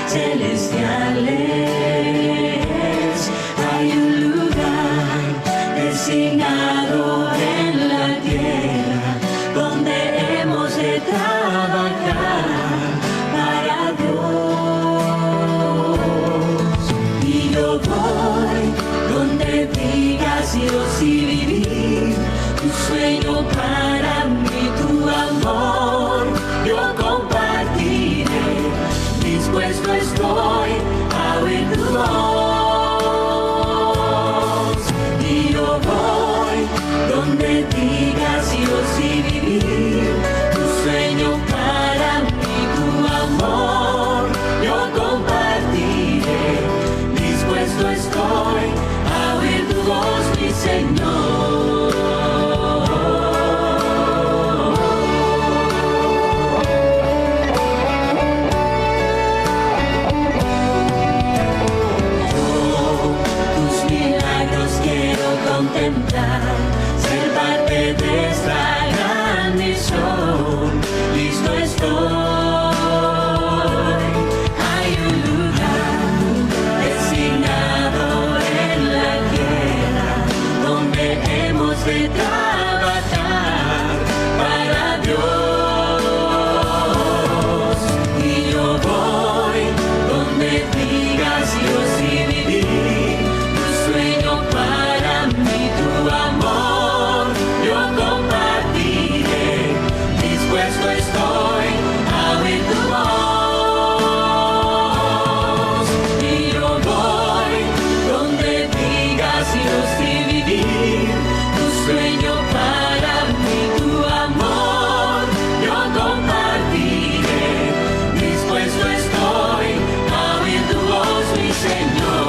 celestiales. Hay un lugar designado en la tierra donde hemos de trabajar para Dios. Y yo voy donde digas Dios y vivir tu sueño para mí, tu amor yo compartiré. Dispuesto estoy a oír tu voz. Y yo voy donde digas Dios y vivir tu sueño para mí, tu amor yo compartiré. Dispuesto estoy a oír tu voz, mi Señor. Contemplar, ser parte de esta gran misión. Listo estoy. Hay un lugar designado en la tierra donde hemos de trabajar para Dios. Y yo voy donde digas Dios y vivir tu sueño para mí, tu amor yo compartiré. Dispuesto estoy a oír tu voz. Y yo voy donde digas Dios y vivir tu sueño para mí, tu amor yo compartiré. Dispuesto estoy a oír tu voz, mi Señor.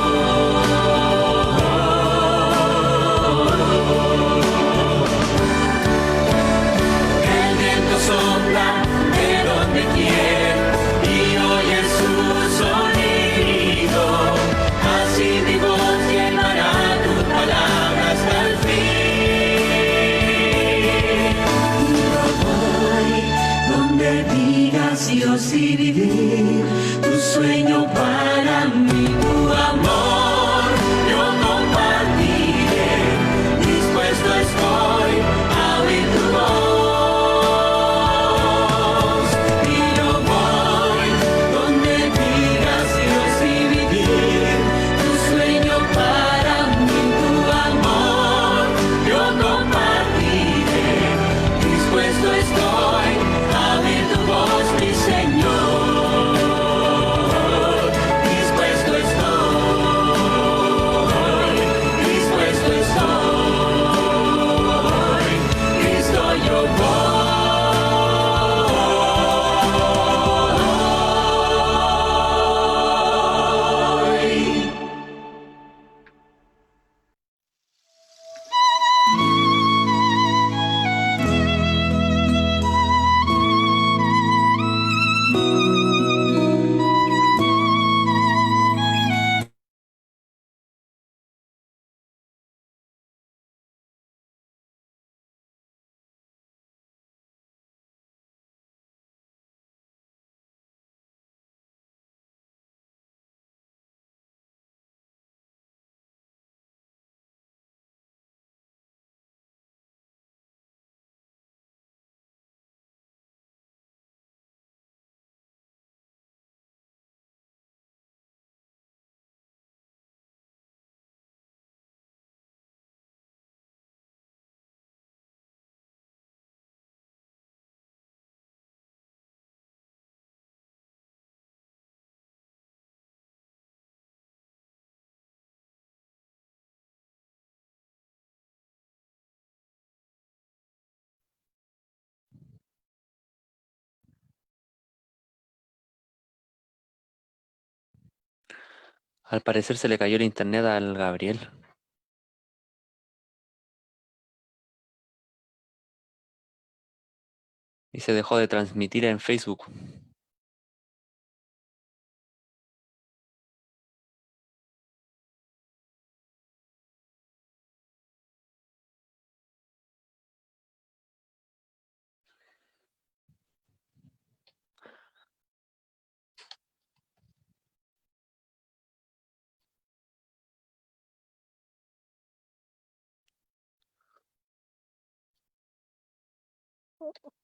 Sopla de donde quiere y oye su sonido. Así mi voz llevará tu palabra hasta el fin. Yo voy donde digas Dios y vivir tu sueño para mí, tu amor yo compartiré. Dispuesto estoy a oír tu voz. Al parecer se le cayó el internet al Gabriel. Y se dejó de transmitir en Facebook.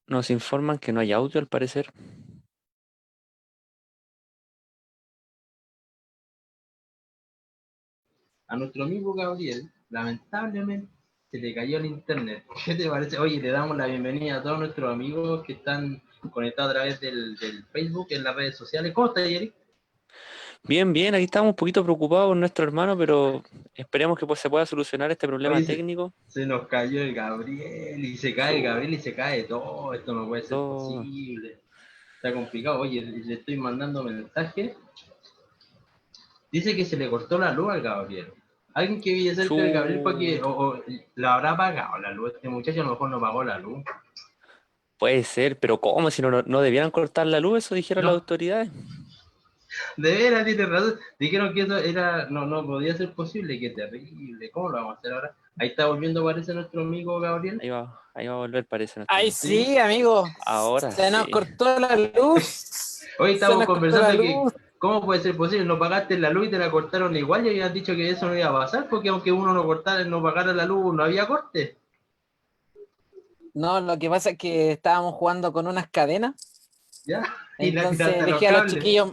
Nos informan que no hay audio al parecer. A nuestro amigo Gabriel, lamentablemente, se le cayó el internet. ¿Qué te parece? Oye, le damos la bienvenida a todos nuestros amigos que están conectados a través del Facebook, en las redes sociales. ¿Cómo estás, Eric? Bien, bien, aquí estamos un poquito preocupados por nuestro hermano, pero esperemos que pues, se pueda solucionar este problema Oye, técnico. se nos cayó el Gabriel y se cae el Su- Gabriel y se cae todo. Esto no puede ser todo- posible. Está complicado. Oye, le estoy mandando mensajes. Dice que se le cortó la luz al Gabriel. Alguien que vive cerca del Gabriel para que su- o lo habrá apagado la luz. Este muchacho a lo mejor no pagó la luz. Puede ser, pero ¿cómo? Si no debieran cortar la luz, eso dijeron las No, autoridades. de veras tienes razón. Dijeron que eso era, no podía ser posible. Qué terrible. ¿Cómo lo vamos a hacer ahora? Ahí está volviendo, parece nuestro amigo Gabriel. Ahí va a volver, parece nuestro Ay, amigo. Sí. sí, amigo. Ahora Se nos sí. cortó la luz. Hoy Se estamos nos cortó la conversando que luz. cómo puede ser posible, no pagaste la luz y te la cortaron igual y habías dicho que eso no iba a pasar porque aunque uno no pagara la luz no había corte. No, lo que pasa es que estábamos jugando con unas cadenas. ¿Ya? Y la Entonces tiraste los dejé a los cables. chiquillos.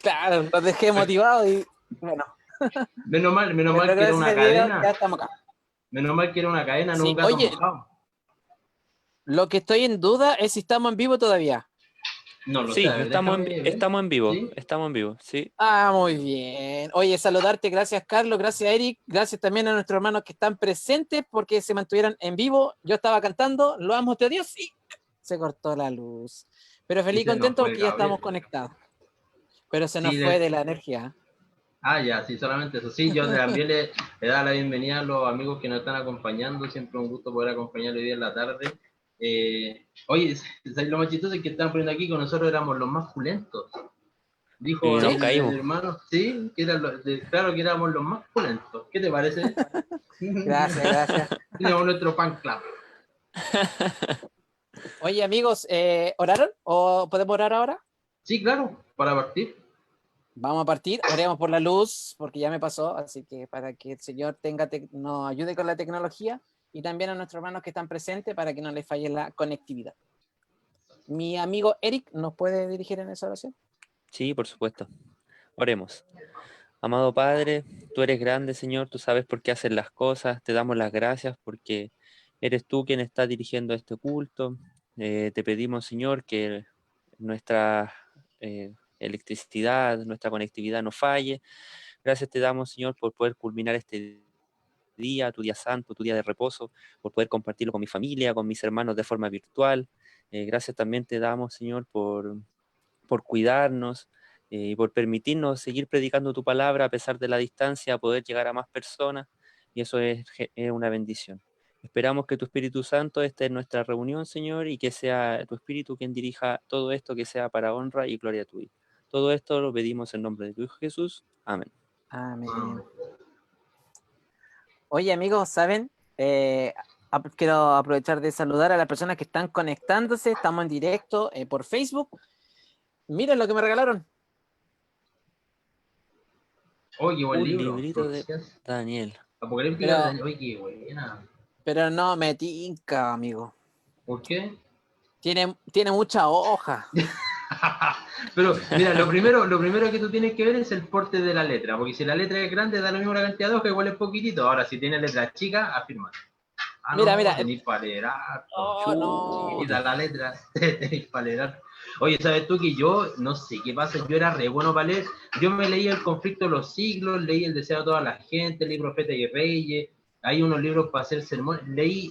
Claro, los dejé motivados y bueno. Menos mal Pero que era gracias una a Dios ya cadena. estamos acá. Menos mal que era una cadena, no Sí, un gato oye, mojado. lo que estoy en duda es si estamos en vivo todavía. No lo Sí, sé, a ver, déjame ver. estamos en vivo, ¿Sí? estamos en vivo, sí. Ah, muy bien. Oye, saludarte, gracias Carlos, gracias Eric, gracias también a nuestros hermanos que están presentes porque se mantuvieron en vivo. Yo estaba cantando, lo amo de Dios y se cortó la luz. Pero feliz y se nos contento fue porque ya Gabriel. estamos conectados. Pero se nos Sí, fue de la energía. Ah, ya, sí, solamente eso. Sí, yo también le da la bienvenida a los amigos que nos están acompañando. Siempre un gusto poder acompañar hoy día en la tarde. Oye, lo más chistoso es que están poniendo aquí que nosotros éramos los más pulentos. Dijo Y nos ¿Sí? caímos. hermano, sí, que claro que éramos los más pulentos. ¿Qué te parece? Gracias, gracias. Teníamos nuestro fan club. Oye, amigos, ¿oraron? ¿O podemos orar ahora? Sí, claro, para partir. Vamos a partir, oremos por la luz, porque ya me pasó, así que para que el Señor nos ayude con la tecnología y también a nuestros hermanos que están presentes para que no les falle la conectividad. Mi amigo Eric, ¿nos puede dirigir en esa oración? Sí, por supuesto. Oremos. Amado Padre, tú eres grande, Señor, tú sabes por qué haces las cosas, te damos las gracias porque eres tú quien está dirigiendo este culto. Te pedimos, Señor, que nuestra electricidad, nuestra conectividad no falle. Gracias te damos, Señor, por poder culminar este día, tu día santo, tu día de reposo, por poder compartirlo con mi familia, con mis hermanos de forma virtual. Gracias también te damos, Señor, por cuidarnos y por permitirnos seguir predicando tu palabra a pesar de la distancia, poder llegar a más personas, y eso es una bendición. Esperamos que tu Espíritu Santo esté en nuestra reunión, Señor, y que sea tu Espíritu quien dirija todo esto, que sea para honra y gloria tuya. Todo esto lo pedimos en nombre de tu Hijo Jesús. Amén. Amén. Oye, amigos, ¿saben? Quiero aprovechar de saludar a las personas que están conectándose. Estamos en directo por Facebook. Miren lo que me regalaron. Oye, buen Un libro. librito de Daniel. Apocalíptica Pero- de Daniel. Oye, qué buena. Pero no me tinca, amigo. ¿Por qué? Tiene mucha hoja. Pero mira, lo primero que tú tienes que ver es el porte de la letra, porque si la letra es grande da lo mismo la cantidad de hojas, igual es poquitito. Ahora, si tiene letra chica, afirma. Ah, Mira, no, mira. tenéis para leer harto. Oh, no. Chiquitita la letra, tenéis para leer harto. Oye, ¿sabes tú que yo, no sé qué pasa, yo era re bueno para leer? Yo me leí El conflicto de los siglos, leí El deseo de toda la gente, leí Profetas y Reyes, hay unos libros para hacer sermones,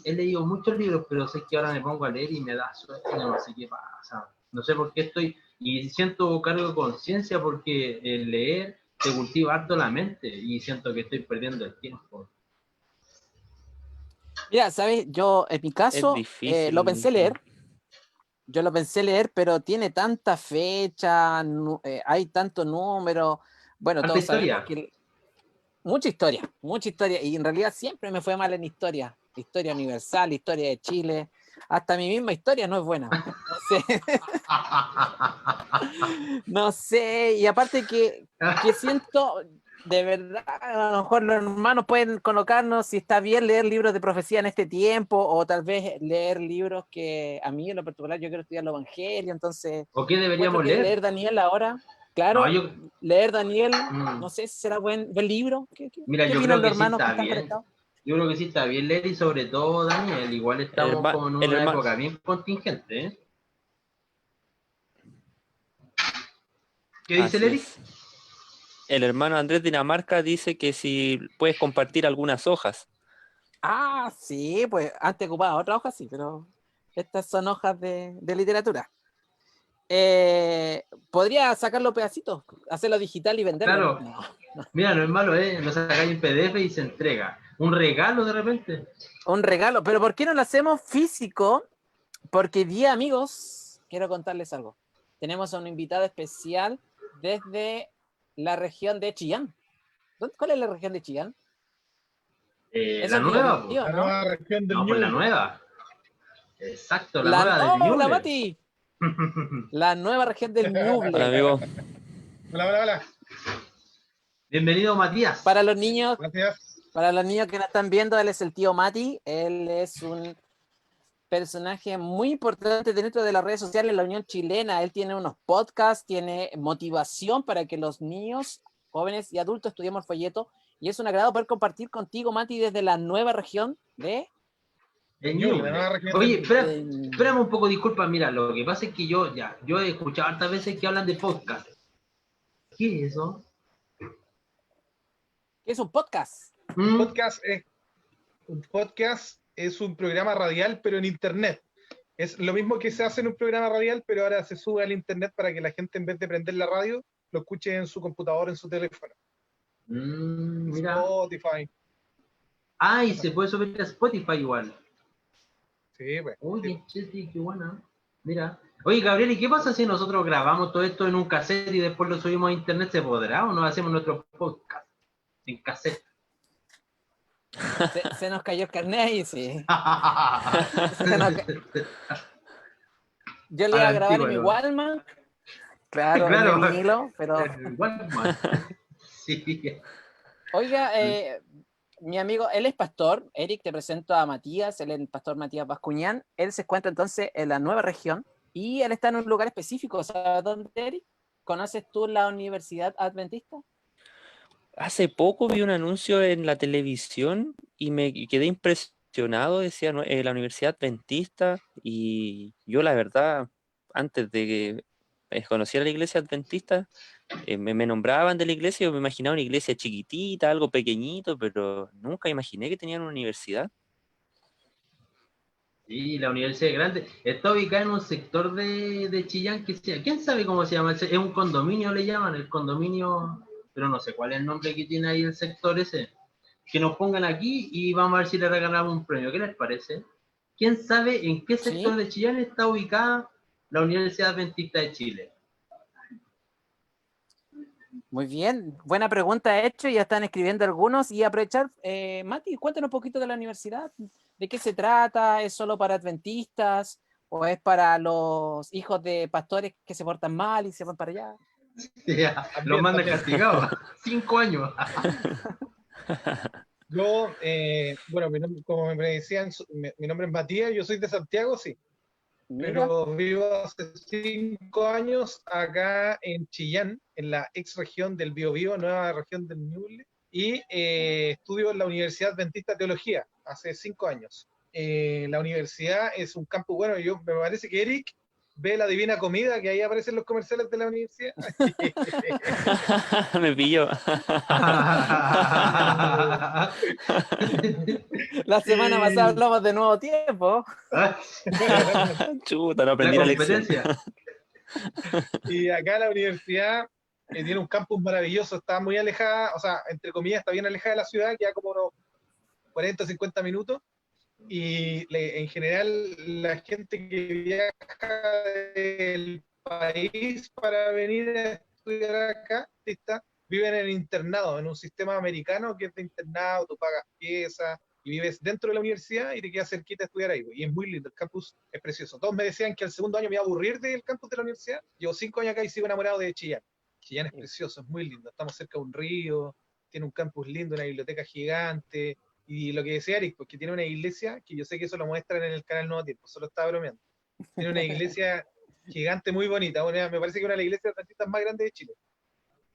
he leído muchos libros, pero sé que ahora me pongo a leer y me da sueño, no sé qué pasa. No sé por qué estoy, y siento cargo de conciencia porque el leer te cultiva harto la mente y siento que estoy perdiendo el tiempo. Mira, ¿sabes? Yo, en mi caso, Es difícil. lo pensé leer. Yo lo pensé leer, pero tiene tanta fecha, hay tanto número. Bueno, ¿Harta todos sabemos historia? que mucha historia. Y en realidad siempre me fue mal en historia. Historia universal, historia de Chile. Hasta mi misma historia no es buena. No sé. No sé. Y aparte que siento, de verdad, a lo mejor los hermanos pueden colocarnos si está bien leer libros de profecía en este tiempo, o tal vez leer libros que a mí en lo particular yo quiero estudiar el Evangelio, entonces ¿O qué encuentro deberíamos que leer? leer Daniel ahora, No, claro, leer Daniel, mm, no sé si será buen libro. mira, ¿Qué yo opinan creo los que sí hermanos que está están bien. conectados? Yo creo que sí está bien leer y sobre todo, Daniel, igual El estamos hermano, como en el una hermano, época bien contingente, ¿eh? ¿Qué dice el así Eric? es. El hermano Andrés Dinamarca dice que si puedes compartir algunas hojas. Ah, sí, pues antes ocupaba otra hoja, sí, pero estas son hojas de literatura. Podría sacar los pedacitos, hacerlo digital y venderlo, ¿no? Claro, No. mira, no es malo, ¿eh? Lo sacáis en PDF y se entrega. Un regalo de repente. Un regalo, pero ¿por qué no lo hacemos físico? Porque día, amigos, quiero contarles algo. Tenemos a un invitado especial desde la región de Chillán. ¿Cuál es la región de Chillán? Eso La es Biobío, nueva, pues. La ¿no? nueva región del No, pues la Ñuble. nueva. Exacto, la nueva del ¡Oh, la Ñuble. Mati! La nueva región del Hola, Ñuble. amigo. Hola, hola, hola. Bienvenido, Matías. Para los niños Gracias. que nos están viendo, él es el tío Mati. Él es un personaje muy importante dentro de las redes sociales de la Unión Chilena. Él tiene unos podcasts, tiene motivación para que los niños, jóvenes y adultos estudiemos el folleto. Y es un agrado poder compartir contigo, Mati, desde la nueva región de... El Ñuble, Ñuble. la nueva región Oye, del Ñuble. espérame un poco, disculpa, mira, lo que pasa es que yo he escuchado hartas veces que hablan de podcast. ¿Qué es eso? ¿Qué es un podcast? ¿Mm? Un podcast es un programa radial, pero en internet. Es lo mismo que se hace en un programa radial, pero ahora se sube al internet para que la gente, en vez de prender la radio, lo escuche en su computador, en su teléfono. Mira. Spotify. Ah, y se puede subir a Spotify igual. Sí, pues. Oye, qué buena. Mira. Oye, Gabriel, ¿y qué pasa si nosotros grabamos todo esto en un cassette y después lo subimos a internet? ¿Se podrá o no hacemos nuestro podcast en cassette? Se nos cayó el carnet ahí, sí. Yo le A iba la a grabar en antigua, mi ¿no? Walkman, claro, Claro. en mi vinilo, pero... Walkman. Sí. Oiga, mi amigo, él es pastor. Eric, te presento a Matías, él es el pastor Matías Bascuñán. Él se encuentra entonces en la nueva región y él está en un lugar específico. ¿Sabes dónde, Eric? ¿Conoces tú la Universidad Adventista? Hace poco vi un anuncio en la televisión y me quedé impresionado, decía la Universidad Adventista, y yo la verdad, antes de que conociera la iglesia adventista, me nombraban de la iglesia, yo me imaginaba una iglesia chiquitita, algo pequeñito, pero nunca imaginé que tenían una universidad. Sí, la universidad es grande. Está ubicada en un sector de Chillán que sea. ¿Quién sabe cómo se llama? Es un condominio, le llaman, el condominio, pero no sé cuál es el nombre que tiene ahí el sector ese. Que nos pongan aquí y vamos a ver si le regalamos un premio. ¿Qué les parece? ¿Quién sabe en qué sector de Chillán está ubicada la Universidad Adventista de Chile? Muy bien, buena pregunta hecho, ya están escribiendo algunos y aprovechar, Mati, cuéntanos un poquito de la universidad, de qué se trata, ¿es solo para adventistas o es para los hijos de pastores que se portan mal y se van para allá? Ya, los mandan castigados. 5 años. Yo, bueno, como me decían, mi nombre es Matías, yo soy de Santiago, sí. Mira, Pero vivo hace 5 años acá en Chillán, en la ex región del Biobío, nueva región del Ñuble, y estudio en la Universidad Adventista de Teología, hace 5 años. La universidad es un campus, bueno, me parece que Eric ve La Divina Comida, que ahí aparecen los comerciales de la universidad. Me pilló. la semana pasada hablamos de Nuevo Tiempo. Chuta, no aprendí La la lección. competencia. Y acá la universidad tiene un campus maravilloso, está muy alejada, o sea, entre comillas, está bien alejada de la ciudad, queda como unos 40 o 50 minutos. Y en general la gente que viaja del país para venir a estudiar acá viven en internado, en un sistema americano que es de internado, tú pagas piezas y vives dentro de la universidad y te quedas cerquita a estudiar ahí. Y es muy lindo, el campus es precioso. Todos me decían que al segundo año me iba a aburrir del campus de la universidad. Llevo 5 años acá y sigo enamorado de Chillán. Chillán es precioso, es muy lindo. Estamos cerca de un río, tiene un campus lindo, una biblioteca gigante, y lo que decía Eric, porque tiene una iglesia, que yo sé que eso lo muestran en el canal Nuevo Tiempo, solo estaba bromeando. Tiene una iglesia gigante muy bonita, me parece que es una de las iglesias adventistas más grandes de Chile.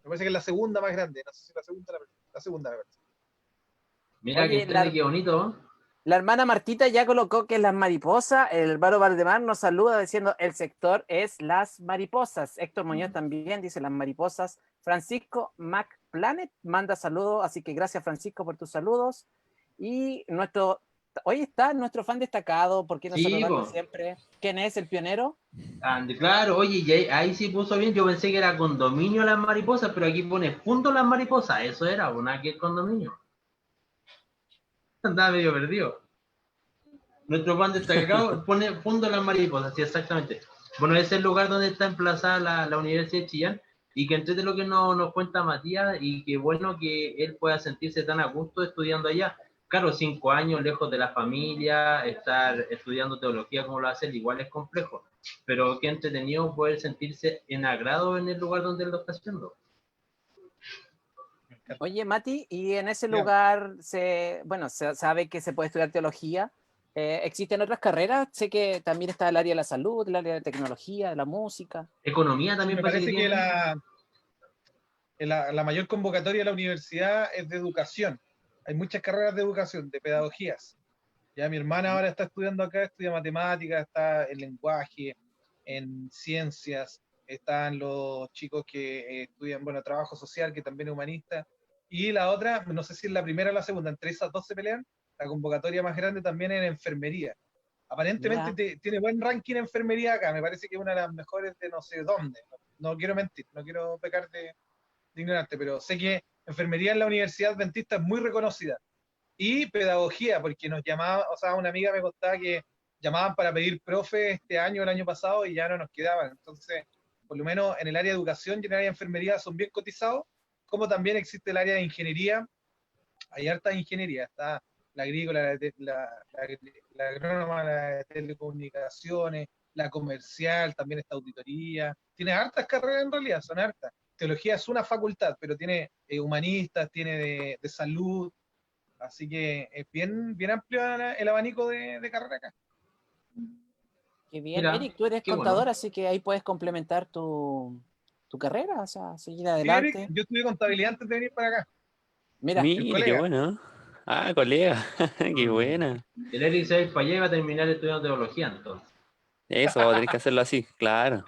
Me parece que es la segunda más grande, no sé si la segunda me parece. Mira Oye, que grande, qué bonito. la hermana Martita ya colocó que es las mariposas. El Álvaro Valdemar nos saluda diciendo el sector es las mariposas. Héctor Muñoz también dice las mariposas. Francisco MacPlanet manda saludos, así que gracias Francisco por tus saludos. Y hoy está nuestro fan destacado, ¿por qué no Sí, saludarlo po. siempre? ¿Quién es el pionero? Claro, oye, y ahí sí puso bien. Yo pensé que era condominio las mariposas, pero aquí pone punto las mariposas. Eso era, una que es condominio. Andaba medio perdido. Nuestro fan destacado pone punto las mariposas, sí, exactamente. Bueno, ese es el lugar donde está emplazada la Universidad de Chillán, y que entre lo que nos cuenta Matías, y que bueno que él pueda sentirse tan a gusto estudiando allá. Claro, 5 años lejos de la familia, estar estudiando teología como lo hace él, igual es complejo, pero qué entretenido poder sentirse en agrado en el lugar donde él lo está haciendo. Oye, Mati, y en ese Ya. lugar se sabe que se puede estudiar teología. ¿Existen otras carreras? Sé que también está el área de la salud, el área de tecnología, de la música. Economía Sí, también me parece que parece que tiene. la mayor convocatoria de la universidad es de educación. Hay muchas carreras de educación, de pedagogías. Ya mi hermana ahora está estudiando acá, estudia matemáticas, está en lenguaje, en ciencias, están los chicos que estudian, bueno, trabajo social, que también es humanista. Y la otra, no sé si es la primera o la segunda, entre esas dos se pelean, la convocatoria más grande también es en enfermería. Aparentemente tiene buen ranking en enfermería acá, me parece que es una de las mejores de no sé dónde. No quiero mentir, no quiero pecar de ignorante, pero sé que enfermería en la Universidad Adventista es muy reconocida. Y pedagogía, porque nos llamaba, o sea, una amiga me contaba que llamaban para pedir profe este año, el año pasado, y ya no nos quedaban. Entonces, por lo menos en el área de educación y en el área de enfermería son bien cotizados, como también existe el área de ingeniería. Hay harta ingeniería, está la agrícola, la agrónoma, la de telecomunicaciones, la comercial, también está auditoría. Tiene hartas carreras en realidad, son hartas. Teología es una facultad, pero tiene humanistas, tiene de salud, así que es bien amplio el abanico de carrera acá. Qué bien. Mira, Eric, tú eres qué contador, bueno. así que ahí puedes complementar tu carrera, o sea, seguir Sí, Eric, adelante. yo estudié contabilidad antes de venir para acá, Mira, el Mire, qué colega. bueno. Ah, colega, qué Mm. buena. El Eric se va a ir para allá y va a terminar estudiando teología, entonces. Eso, vamos a tener que hacerlo así, claro.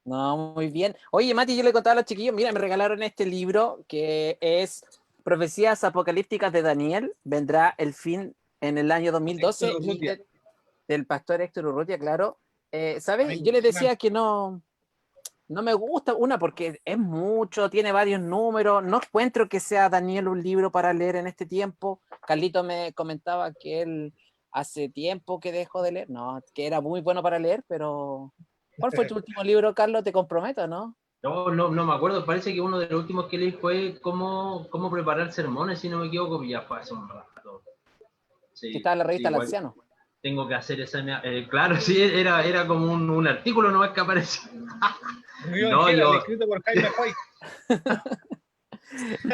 no, muy bien. Oye, Mati, yo le contaba a los chiquillos, mira, me regalaron este libro que es Profecías Apocalípticas de Daniel. Vendrá el fin en el año Héctor 2012 y Urrutia. del pastor Héctor Urrutia, claro. ¿Sabes? Amigo Yo les personal. decía que no me gusta, porque es mucho, tiene varios números, no encuentro que sea Daniel un libro para leer en este tiempo. Carlito me comentaba que él hace tiempo que dejó de leer, no, que era muy bueno para leer, pero ¿cuál fue tu último libro, Carlos? Te comprometo, ¿no? No me acuerdo, parece que uno de los últimos que leí fue cómo preparar sermones, si no me equivoco, y ya fue hace un rato. Que Sí, estaba en la sí, revista El igual Anciano. tengo que hacer esa. Claro, sí, era como un artículo nomás que apareció. Murió No, Angela, escrito por Jaime Hoyt.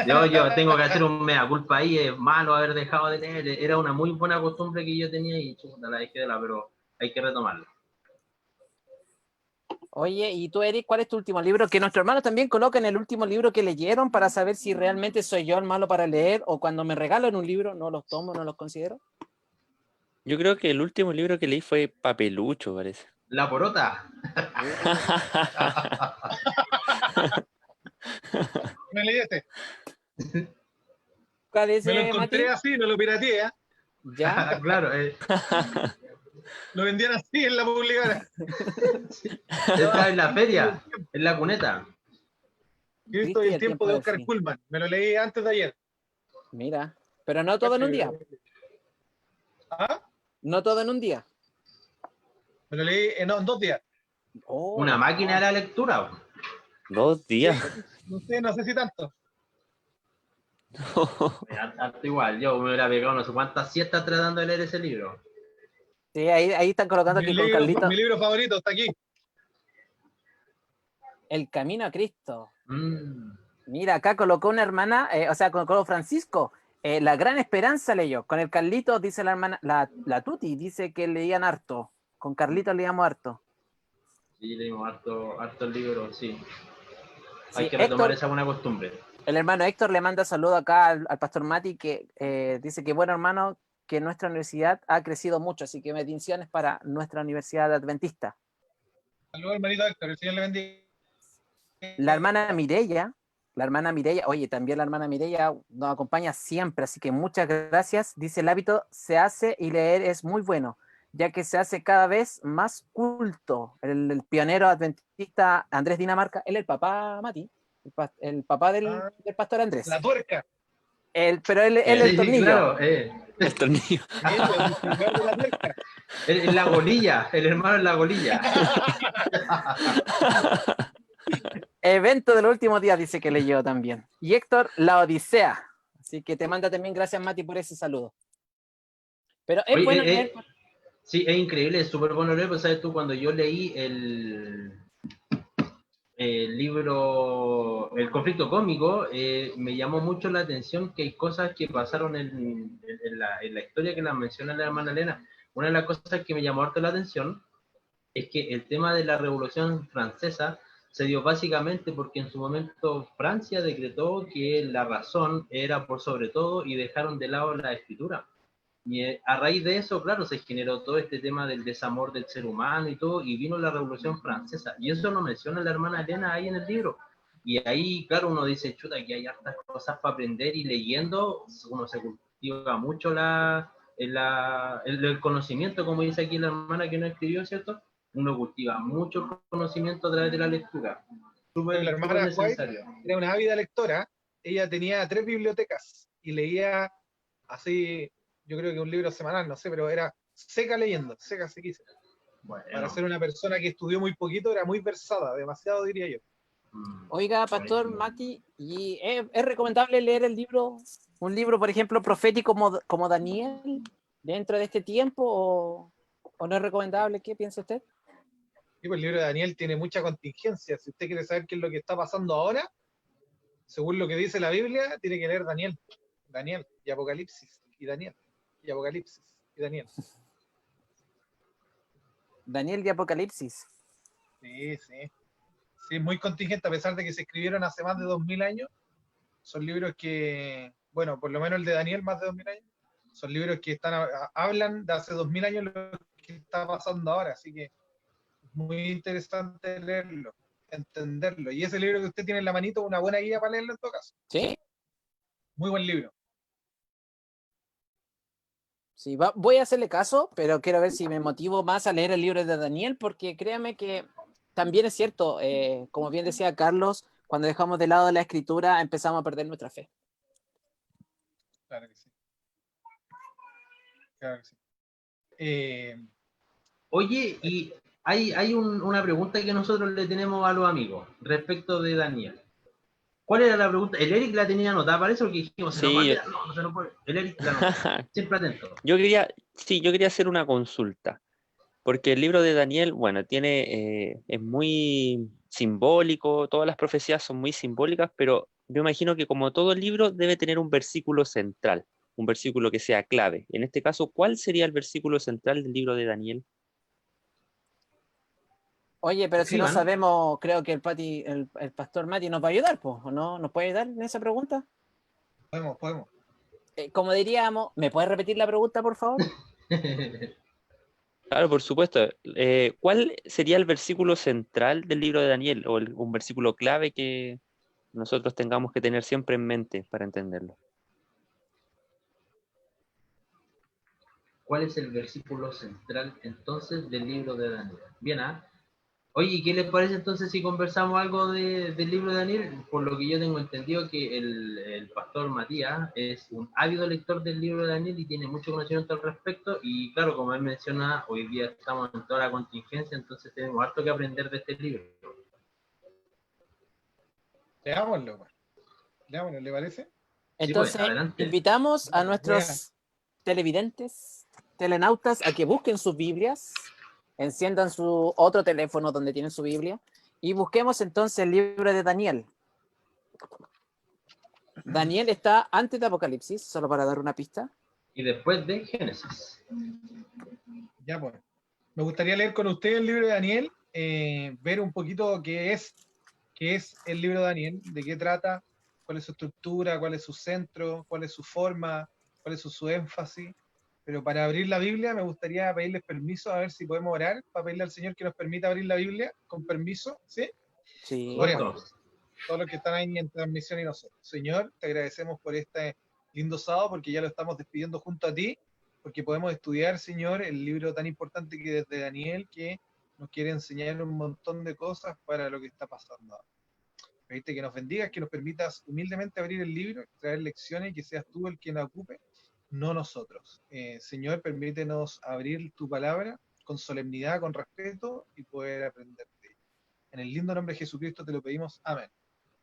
yo tengo que hacer un mea culpa ahí, es malo haber dejado de leer, era una muy buena costumbre que yo tenía y chuta, la dejé de lado, pero hay que retomarla. Oye, y tú, Eric, ¿cuál es tu último libro? Que nuestro hermano también coloca en el último libro que leyeron para saber si realmente soy yo el malo para leer o cuando me regalan un libro no los tomo, no los considero. Yo creo que el último libro que leí fue Papelucho, parece. La porota. Me leí este. ¿Cuál es, Me lo Mati? encontré así, no lo pirateé, ¿eh? ¿Ya? Claro, Lo vendían así en la publicada. está en la feria, en la cuneta. Cristo y el tiempo de del Oscar fin. Pullman. Me lo leí antes de ayer. Mira, pero no todo en un día. ¿Ah? No todo en un día. Me lo leí en 2 días. Oh, Una máquina de la lectura. 2 Sí, días. no sé si tanto. Harto igual, yo me hubiera pegado no sé cuántas siestas tratando de leer ese libro. sí, ahí están colocando que con Carlito Mi libro favorito está aquí. El Camino a Cristo. Mira, acá colocó una hermana, o sea, colocó Francisco. La Gran Esperanza leyó. Con el Carlitos, dice la hermana, la Tuti, dice que leían harto. Con Carlitos leíamos harto. Sí, leímos harto el libro, sí. Hay Sí, que retomar Héctor, esa buena costumbre. el hermano Héctor le manda saludo acá al pastor Mati, que dice que, bueno, hermano, que nuestra universidad ha crecido mucho, así que bendiciones para nuestra universidad adventista. Saludos, hermanito Héctor, el Señor le bendiga. La hermana Mireya, oye, también la hermana Mireya nos acompaña siempre, así que muchas gracias. Dice, el hábito se hace y leer es muy bueno, ya que se hace cada vez más culto. El pionero adventista Andrés Dinamarca, él es el papá Mati, el papá Ah, del pastor Andrés. la tuerca. Pero él el Sí, tornillo. claro, El tornillo. Él, el distribuidor de la tuerca. en la golilla, el hermano en la golilla. Evento de los últimos días, dice que leyó también. Y Héctor, la Odisea. Así que te manda también gracias, Mati, por ese saludo. Pero es Oye, bueno leer. sí, es increíble, es súper bueno leer, pues sabes tú, cuando yo leí el libro El conflicto cósmico, me llamó mucho la atención que hay cosas que pasaron en la historia que la menciona la hermana Elena. Una de las cosas que me llamó harto la atención es que el tema de la Revolución Francesa se dio básicamente porque en su momento Francia decretó que la razón era por sobre todo y dejaron de lado la escritura. Y a raíz de eso, claro, se generó todo este tema del desamor del ser humano y todo, y vino la Revolución Francesa. Y eso lo menciona la hermana Elena ahí en el libro. Y ahí, claro, uno dice, chuta, que hay hartas cosas para aprender y leyendo, uno se cultiva mucho el conocimiento, como dice aquí la hermana que no escribió, ¿cierto? Uno cultiva mucho conocimiento a través de la lectura. Súper, La hermana súper White necesario. era una ávida lectora. Ella tenía 3 bibliotecas y leía así, yo creo que un libro semanal, no sé, pero era seca leyendo, seca, sequísima. Bueno, Para ser una persona que estudió muy poquito, era muy versada, demasiado diría yo. Oiga, pastor buenísimo. Mati, ¿y es recomendable leer el libro, un libro, por ejemplo, profético como Daniel, dentro de este tiempo, o no es recomendable? ¿Qué piensa usted? Y pues el libro de Daniel tiene mucha contingencia. Si usted quiere saber qué es lo que está pasando ahora, según lo que dice la Biblia, tiene que leer Daniel. Daniel y Apocalipsis y Daniel y Apocalipsis y Daniel. Daniel de Apocalipsis. Sí, sí. Sí, es muy contingente, a pesar de que se escribieron hace más de 2000 años. Son libros que, bueno, por lo menos el de Daniel, más de 2000 años, son libros que hablan de hace 2000 años lo que está pasando ahora. Así que es muy interesante leerlo, entenderlo. Y ese libro que usted tiene en la manito, una buena guía para leerlo en todo caso. ¿Sí? Muy buen libro. Sí, voy a hacerle caso, pero quiero ver si me motivo más a leer el libro de Daniel, porque créame que también es cierto, como bien decía Carlos, cuando dejamos de lado la escritura empezamos a perder nuestra fe. Claro que sí. Claro que sí. Oye, y hay una pregunta que nosotros le tenemos a los amigos respecto de Daniel. ¿Cuál era la pregunta? El Eric la tenía anotada, parece, porque dijimos, se nos va a Sí, olvidar. No se nos puede. El Eric la anotó. Siempre atento. yo quería hacer una consulta, porque el libro de Daniel, bueno, es muy simbólico, todas las profecías son muy simbólicas, pero yo imagino que como todo libro debe tener un versículo central, un versículo que sea clave. En este caso, ¿cuál sería el versículo central del libro de Daniel? Oye, pero si no Escriban. sabemos, creo que el pastor Mati nos va a ayudar, pues, ¿o no? ¿Nos puede ayudar en esa pregunta? Podemos. Como diríamos, ¿me puedes repetir la pregunta, por favor? Claro, por supuesto. ¿Cuál sería el versículo central del libro de Daniel o un versículo clave que nosotros tengamos que tener siempre en mente para entenderlo? ¿Cuál es el versículo central entonces del libro de Daniel? Bien, ¿ah? Oye, ¿qué les parece entonces si conversamos algo del libro de Daniel? Por lo que yo tengo entendido que el pastor Matías es un ávido lector del libro de Daniel y tiene mucho conocimiento al respecto. Y claro, como él menciona, hoy día estamos en toda la contingencia, entonces tenemos harto que aprender de este libro. Leámoslo, pues. Leámoslo, ¿le parece? Entonces, Sí, pues, adelante. invitamos a nuestros televidentes, telenautas, a que busquen sus Biblias, enciendan su otro teléfono donde tienen su Biblia, y busquemos entonces el libro de Daniel. Daniel está antes de Apocalipsis, solo para dar una pista. Y después de Génesis. Ya, pues. Me gustaría leer con usted el libro de Daniel, ver un poquito qué es el libro de Daniel, de qué trata, cuál es su estructura, cuál es su centro, cuál es su forma, cuál es su énfasis. Pero para abrir la Biblia me gustaría pedirles permiso, a ver si podemos orar, para pedirle al Señor que nos permita abrir la Biblia, con permiso, ¿sí? Sí. Oremos. Todos los que están ahí en transmisión y nosotros. Señor, te agradecemos por este lindo sábado, porque ya lo estamos despidiendo junto a ti, porque podemos estudiar, Señor, el libro tan importante que es de Daniel, que nos quiere enseñar un montón de cosas para lo que está pasando ahora. Pediste que nos bendigas, que nos permitas humildemente abrir el libro, traer lecciones y que seas tú el que nos ocupe, no nosotros. Señor, permítenos abrir tu palabra con solemnidad, con respeto y poder aprender de ella. En el lindo nombre de Jesucristo te lo pedimos. Amén.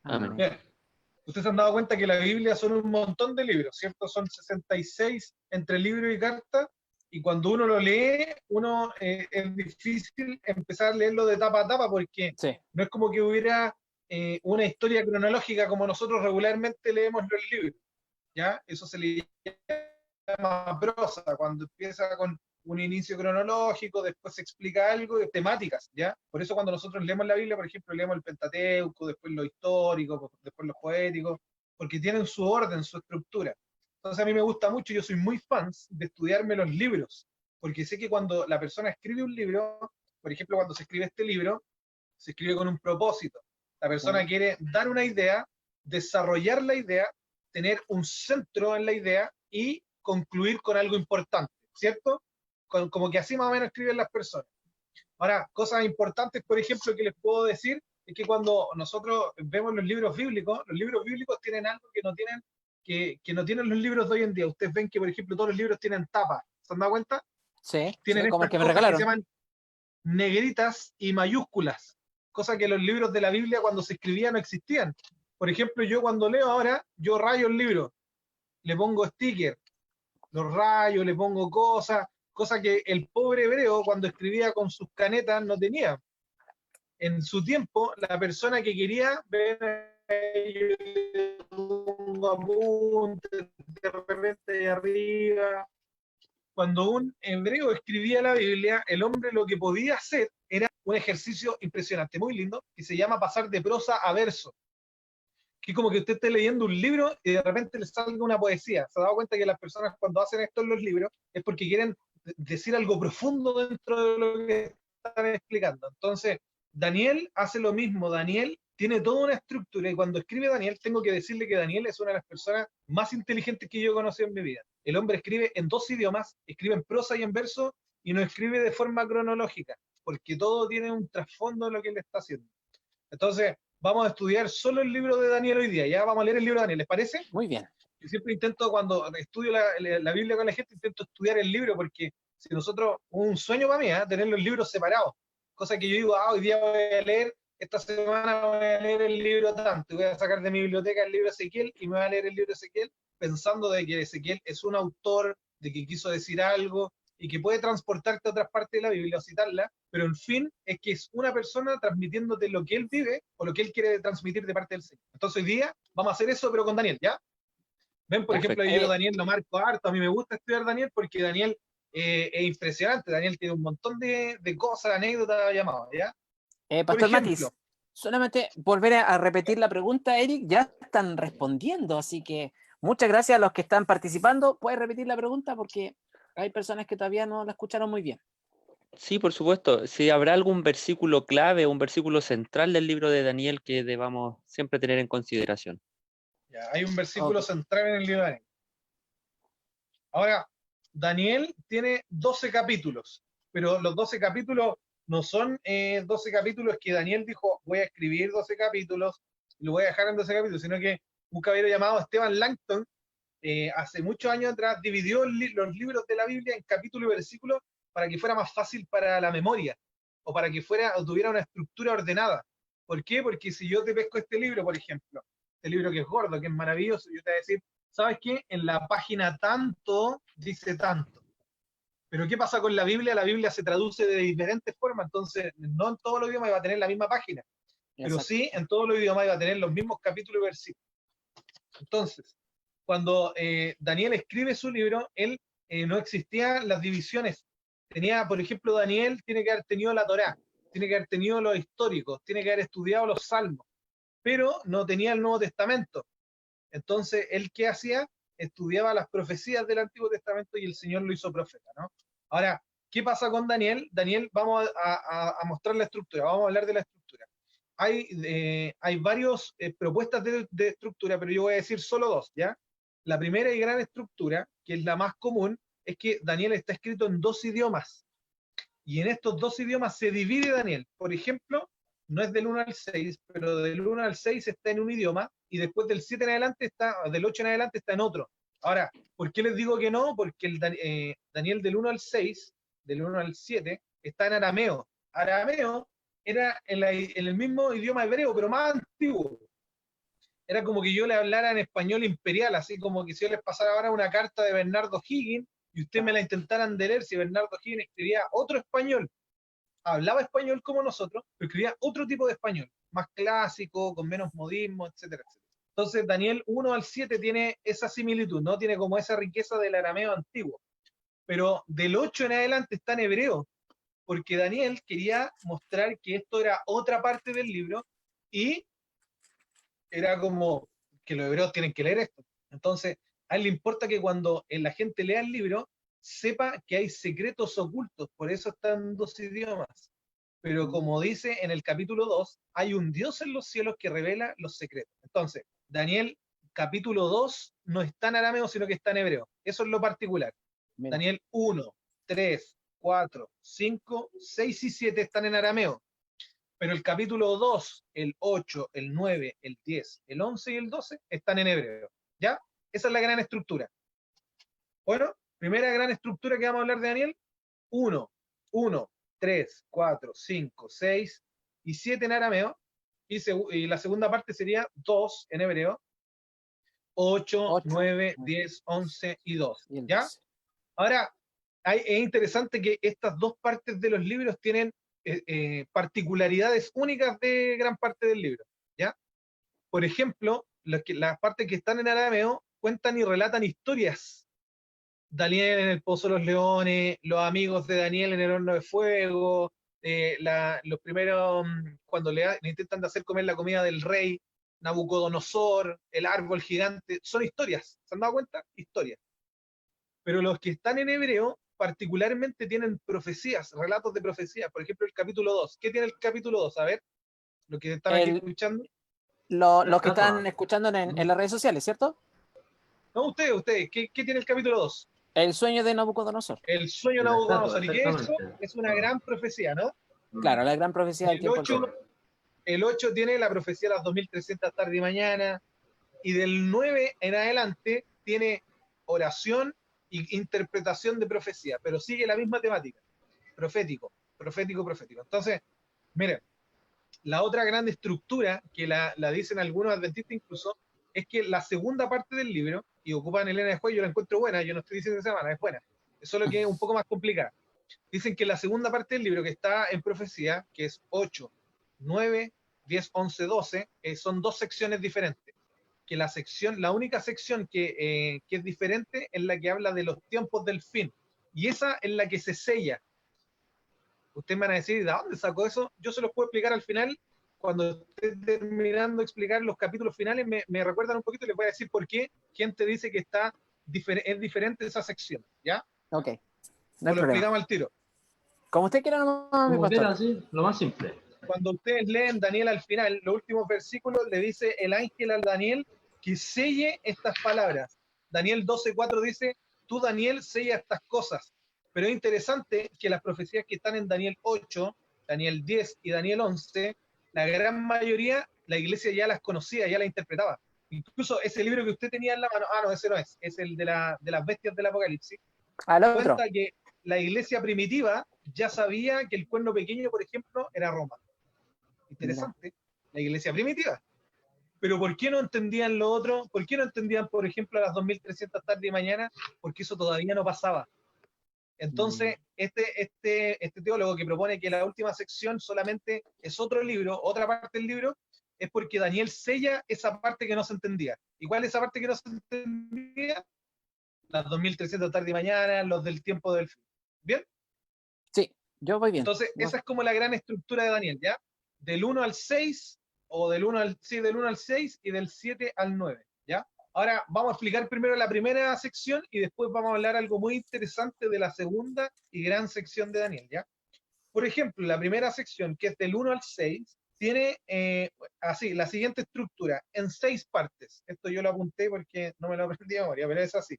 Amén. Bien. Ustedes se han dado cuenta que la Biblia son un montón de libros, ¿cierto? Son 66 entre libro y carta, y cuando uno lo lee, es difícil empezar a leerlo de tapa a tapa, porque Sí. no es como que hubiera una historia cronológica como nosotros regularmente leemos los libros, ¿ya? Eso se le llama prosa, cuando empieza con un inicio cronológico, después se explica algo de temáticas, ¿ya? Por eso cuando nosotros leemos la Biblia, por ejemplo, leemos el Pentateuco, después lo histórico, después los poéticos, porque tienen su orden, su estructura. Entonces a mí me gusta mucho, yo soy muy fan de estudiarme los libros, porque sé que cuando la persona escribe un libro, por ejemplo, cuando se escribe este libro, se escribe con un propósito. La persona quiere dar una idea, desarrollar la idea, tener un centro en la idea y concluir con algo importante, ¿cierto? Como que así más o menos escriben las personas. Ahora, cosas importantes, por ejemplo, que les puedo decir, es que cuando nosotros vemos los libros bíblicos tienen algo que no tienen los libros de hoy en día. Ustedes ven que, por ejemplo, todos los libros tienen tapas. ¿Se han dado cuenta? Sí, Tienen como el estas que me cosas regalaron. se llaman negritas y mayúsculas, cosa que los libros de la Biblia cuando se escribían no existían. Por ejemplo, yo cuando leo ahora, yo rayo el libro, le pongo sticker, los rayo, le pongo cosas que el pobre hebreo cuando escribía con sus canetas no tenía. En su tiempo, la persona que quería ver, yo le pongo apuntes de repente de arriba. Cuando un hebreo escribía la Biblia, el hombre lo que podía hacer era un ejercicio impresionante, muy lindo, que se llama pasar de prosa a verso. Que como que usted esté leyendo un libro y de repente le salga una poesía. ¿Se ha dado cuenta que las personas cuando hacen esto en los libros es porque quieren decir algo profundo dentro de lo que están explicando? Entonces, Daniel hace lo mismo. Daniel tiene toda una estructura y cuando escribe Daniel, tengo que decirle que Daniel es una de las personas más inteligentes que yo he conocido en mi vida. El hombre escribe en 2 idiomas, escribe en prosa y en verso y no escribe de forma cronológica, porque todo tiene un trasfondo en lo que él está haciendo. Entonces, vamos a estudiar solo el libro de Daniel hoy día. Ya vamos a leer el libro de Daniel, ¿les parece? Muy bien. Yo siempre intento, cuando estudio la Biblia con la gente, intento estudiar el libro, porque si nosotros, un sueño para mí, tener los libros separados, cosa que yo digo, hoy día voy a leer, esta semana voy a leer el libro tanto, voy a sacar de mi biblioteca el libro de Ezequiel y me voy a leer el libro de Ezequiel, pensando de que Ezequiel es un autor, de que quiso decir algo, y que puede transportarte a otras partes de la Biblia o citarla, pero en fin, es que es una persona transmitiéndote lo que él vive o lo que él quiere transmitir de parte del Señor. Entonces hoy día vamos a hacer eso, pero con Daniel, ¿ya? Ven, por Perfecto. ejemplo, yo Daniel lo marco harto, a mí me gusta estudiar Daniel porque Daniel es impresionante, Daniel tiene un montón de cosas, anécdotas, llamadas, ¿ya? Pastor ejemplo. Matis, solamente volver a repetir la pregunta, Eric, ya están respondiendo, así que muchas gracias a los que están participando. ¿Puedes repetir la pregunta? Porque hay personas que todavía no la escucharon muy bien. Sí, por supuesto. Si habrá algún versículo clave, un versículo central del libro de Daniel que debamos siempre tener en consideración. Ya, hay un versículo Ok. central en el libro de Daniel. Ahora, Daniel tiene 12 capítulos, pero los 12 capítulos no son 12 capítulos que Daniel dijo, voy a escribir 12 capítulos y lo voy a dejar en 12 capítulos, sino que un caballero llamado Esteban Langton, hace muchos años atrás, dividió los libros de la Biblia en capítulos y versículos para que fuera más fácil para la memoria, o para que tuviera una estructura ordenada. ¿Por qué? Porque si yo te pesco este libro, por ejemplo, este libro que es gordo, que es maravilloso, yo te voy a decir, ¿sabes qué? En la página tanto dice tanto. Pero ¿qué pasa con la Biblia? La Biblia se traduce de diferentes formas, entonces no en todos los idiomas va a tener la misma página, pero Exacto. sí en todos los idiomas va a tener los mismos capítulos y versículos. Entonces, cuando Daniel escribe su libro, él no existían las divisiones. Tenía, por ejemplo, Daniel tiene que haber tenido la Torá, tiene que haber tenido los históricos, tiene que haber estudiado los salmos, pero no tenía el Nuevo Testamento. Entonces, ¿él qué hacía? Estudiaba las profecías del Antiguo Testamento y el Señor lo hizo profeta, ¿no? Ahora, ¿qué pasa con Daniel? Daniel, vamos a mostrar la estructura, vamos a hablar de la estructura. Hay varias propuestas de estructura, pero yo voy a decir solo dos, ¿ya? La primera y gran estructura, que es la más común, es que Daniel está escrito en 2 idiomas. Y en estos 2 idiomas se divide Daniel. Por ejemplo, no es del 1 al 6, pero del 1 al 6 está en un idioma, y después del 7 en adelante del 8 en adelante está en otro. Ahora, ¿por qué les digo que no? Porque Daniel del 1 al 6, del 1 al 7, está en arameo. Arameo era en el mismo idioma hebreo, pero más antiguo. Era como que yo le hablara en español imperial, así como que si yo les pasara ahora una carta de Bernardo Higgins, y ustedes me la intentaran de leer, si Bernardo Higgins escribía otro español, hablaba español como nosotros, pero escribía otro tipo de español, más clásico, con menos modismo, etcétera, etcétera. Entonces Daniel 1 al 7 tiene esa similitud, no tiene como esa riqueza del arameo antiguo, pero del 8 en adelante está en hebreo, porque Daniel quería mostrar que esto era otra parte del libro, y era como que los hebreos tienen que leer esto. Entonces, a él le importa que cuando la gente lea el libro, sepa que hay secretos ocultos, por eso están en 2 idiomas. Pero como dice en el capítulo 2, hay un Dios en los cielos que revela los secretos. Entonces, Daniel capítulo 2 no está en arameo, sino que está en hebreo. Eso es lo particular. Mira. Daniel 1, 3, 4, 5, 6 y 7 están en arameo. Pero el capítulo 2, el 8, el 9, el 10, el 11 y el 12 están en hebreo. ¿Ya? Esa es la gran estructura. Bueno, primera gran estructura que vamos a hablar de Daniel. 1, 3, 4, 5, 6 y 7 en arameo. Y la segunda parte sería 2 en hebreo. 8, 9, 10, 11 y 2. Y el ¿Ya? 12. Ahora, es interesante que estas 2 partes de los libros tienen particularidades únicas de gran parte del libro, ¿ya? Por ejemplo, las partes que están en arameo cuentan y relatan historias. Daniel en el Pozo de los Leones, los amigos de Daniel en el horno de fuego, los primeros, cuando le intentan hacer comer la comida del rey, Nabucodonosor, el árbol gigante, son historias, ¿se han dado cuenta? Historias. Pero los que están en hebreo particularmente tienen profecías, relatos de profecías. Por ejemplo, el capítulo 2. ¿Qué tiene el capítulo 2? A ver, lo que están aquí escuchando. Los que están escuchando en las redes sociales, ¿cierto? No, ustedes, ¿qué tiene el capítulo 2? El sueño de Nabucodonosor. El sueño de La Nabucodonosor. estatua, Y que eso exactamente. es una gran profecía, ¿no? Claro, la gran profecía del El tiempo. 8, el 8 tiene la profecía de las 2300 tarde y mañana. Y del 9 en adelante tiene oración y interpretación de profecía, pero sigue la misma temática. Profético. Entonces, miren, la otra gran estructura, que la dicen algunos adventistas incluso, es que la segunda parte del libro, y ocupan Elena de Juez, yo la encuentro buena, yo no estoy diciendo que sea mala, es buena, es solo que es un poco más complicada. Dicen que la segunda parte del libro, que está en profecía, que es 8, 9, 10, 11, 12, son 2 secciones diferentes. Que la única sección que es diferente es la que habla de los tiempos del fin. Y esa es la que se sella. Ustedes me van a decir, ¿de dónde sacó eso? Yo se los puedo explicar al final. Cuando esté terminando de explicar los capítulos finales, me recuerdan un poquito y les voy a decir por qué gente dice que es diferente esa sección. ¿Ya? Ok, no hay Lo problema. explicamos al tiro. Como usted quiera, no, mi Como pastor. quiera, sí, lo más simple. Cuando ustedes leen Daniel al final, los últimos versículos, le dice el ángel al Daniel que selle estas palabras. Daniel 12:4 dice, tú Daniel sella estas cosas. Pero es interesante que las profecías que están en Daniel 8, Daniel 10 y Daniel 11, la gran mayoría, la iglesia ya las conocía, ya las interpretaba. Incluso ese libro que usted tenía en la mano, no, ese no es el de las bestias del Apocalipsis, Al otro. cuenta que la iglesia primitiva ya sabía que el cuerno pequeño, por ejemplo, era Roma. Interesante, la iglesia primitiva. Pero ¿por qué no entendían lo otro? ¿Por qué no entendían, por ejemplo, a las 2300 tarde y mañana? Porque eso todavía no pasaba. Entonces, este teólogo que propone que la última sección solamente es otro libro, otra parte del libro, es porque Daniel sella esa parte que no se entendía. Igual esa parte que no se entendía, las 2300 tarde y mañana, los del tiempo del fin. ¿Bien? Sí, yo voy bien. Entonces, esa es como la gran estructura de Daniel, ¿ya? Del 1 al 6, o del 1 al 6 y del 7 al 9, ¿ya? Ahora vamos a explicar primero la primera sección y después vamos a hablar algo muy interesante de la segunda y gran sección de Daniel, ¿ya? Por ejemplo, la primera sección, que es del 1 al 6, tiene así, la siguiente estructura, en 6 partes. Esto yo lo apunté porque no me lo aprendí de memoria, pero es así.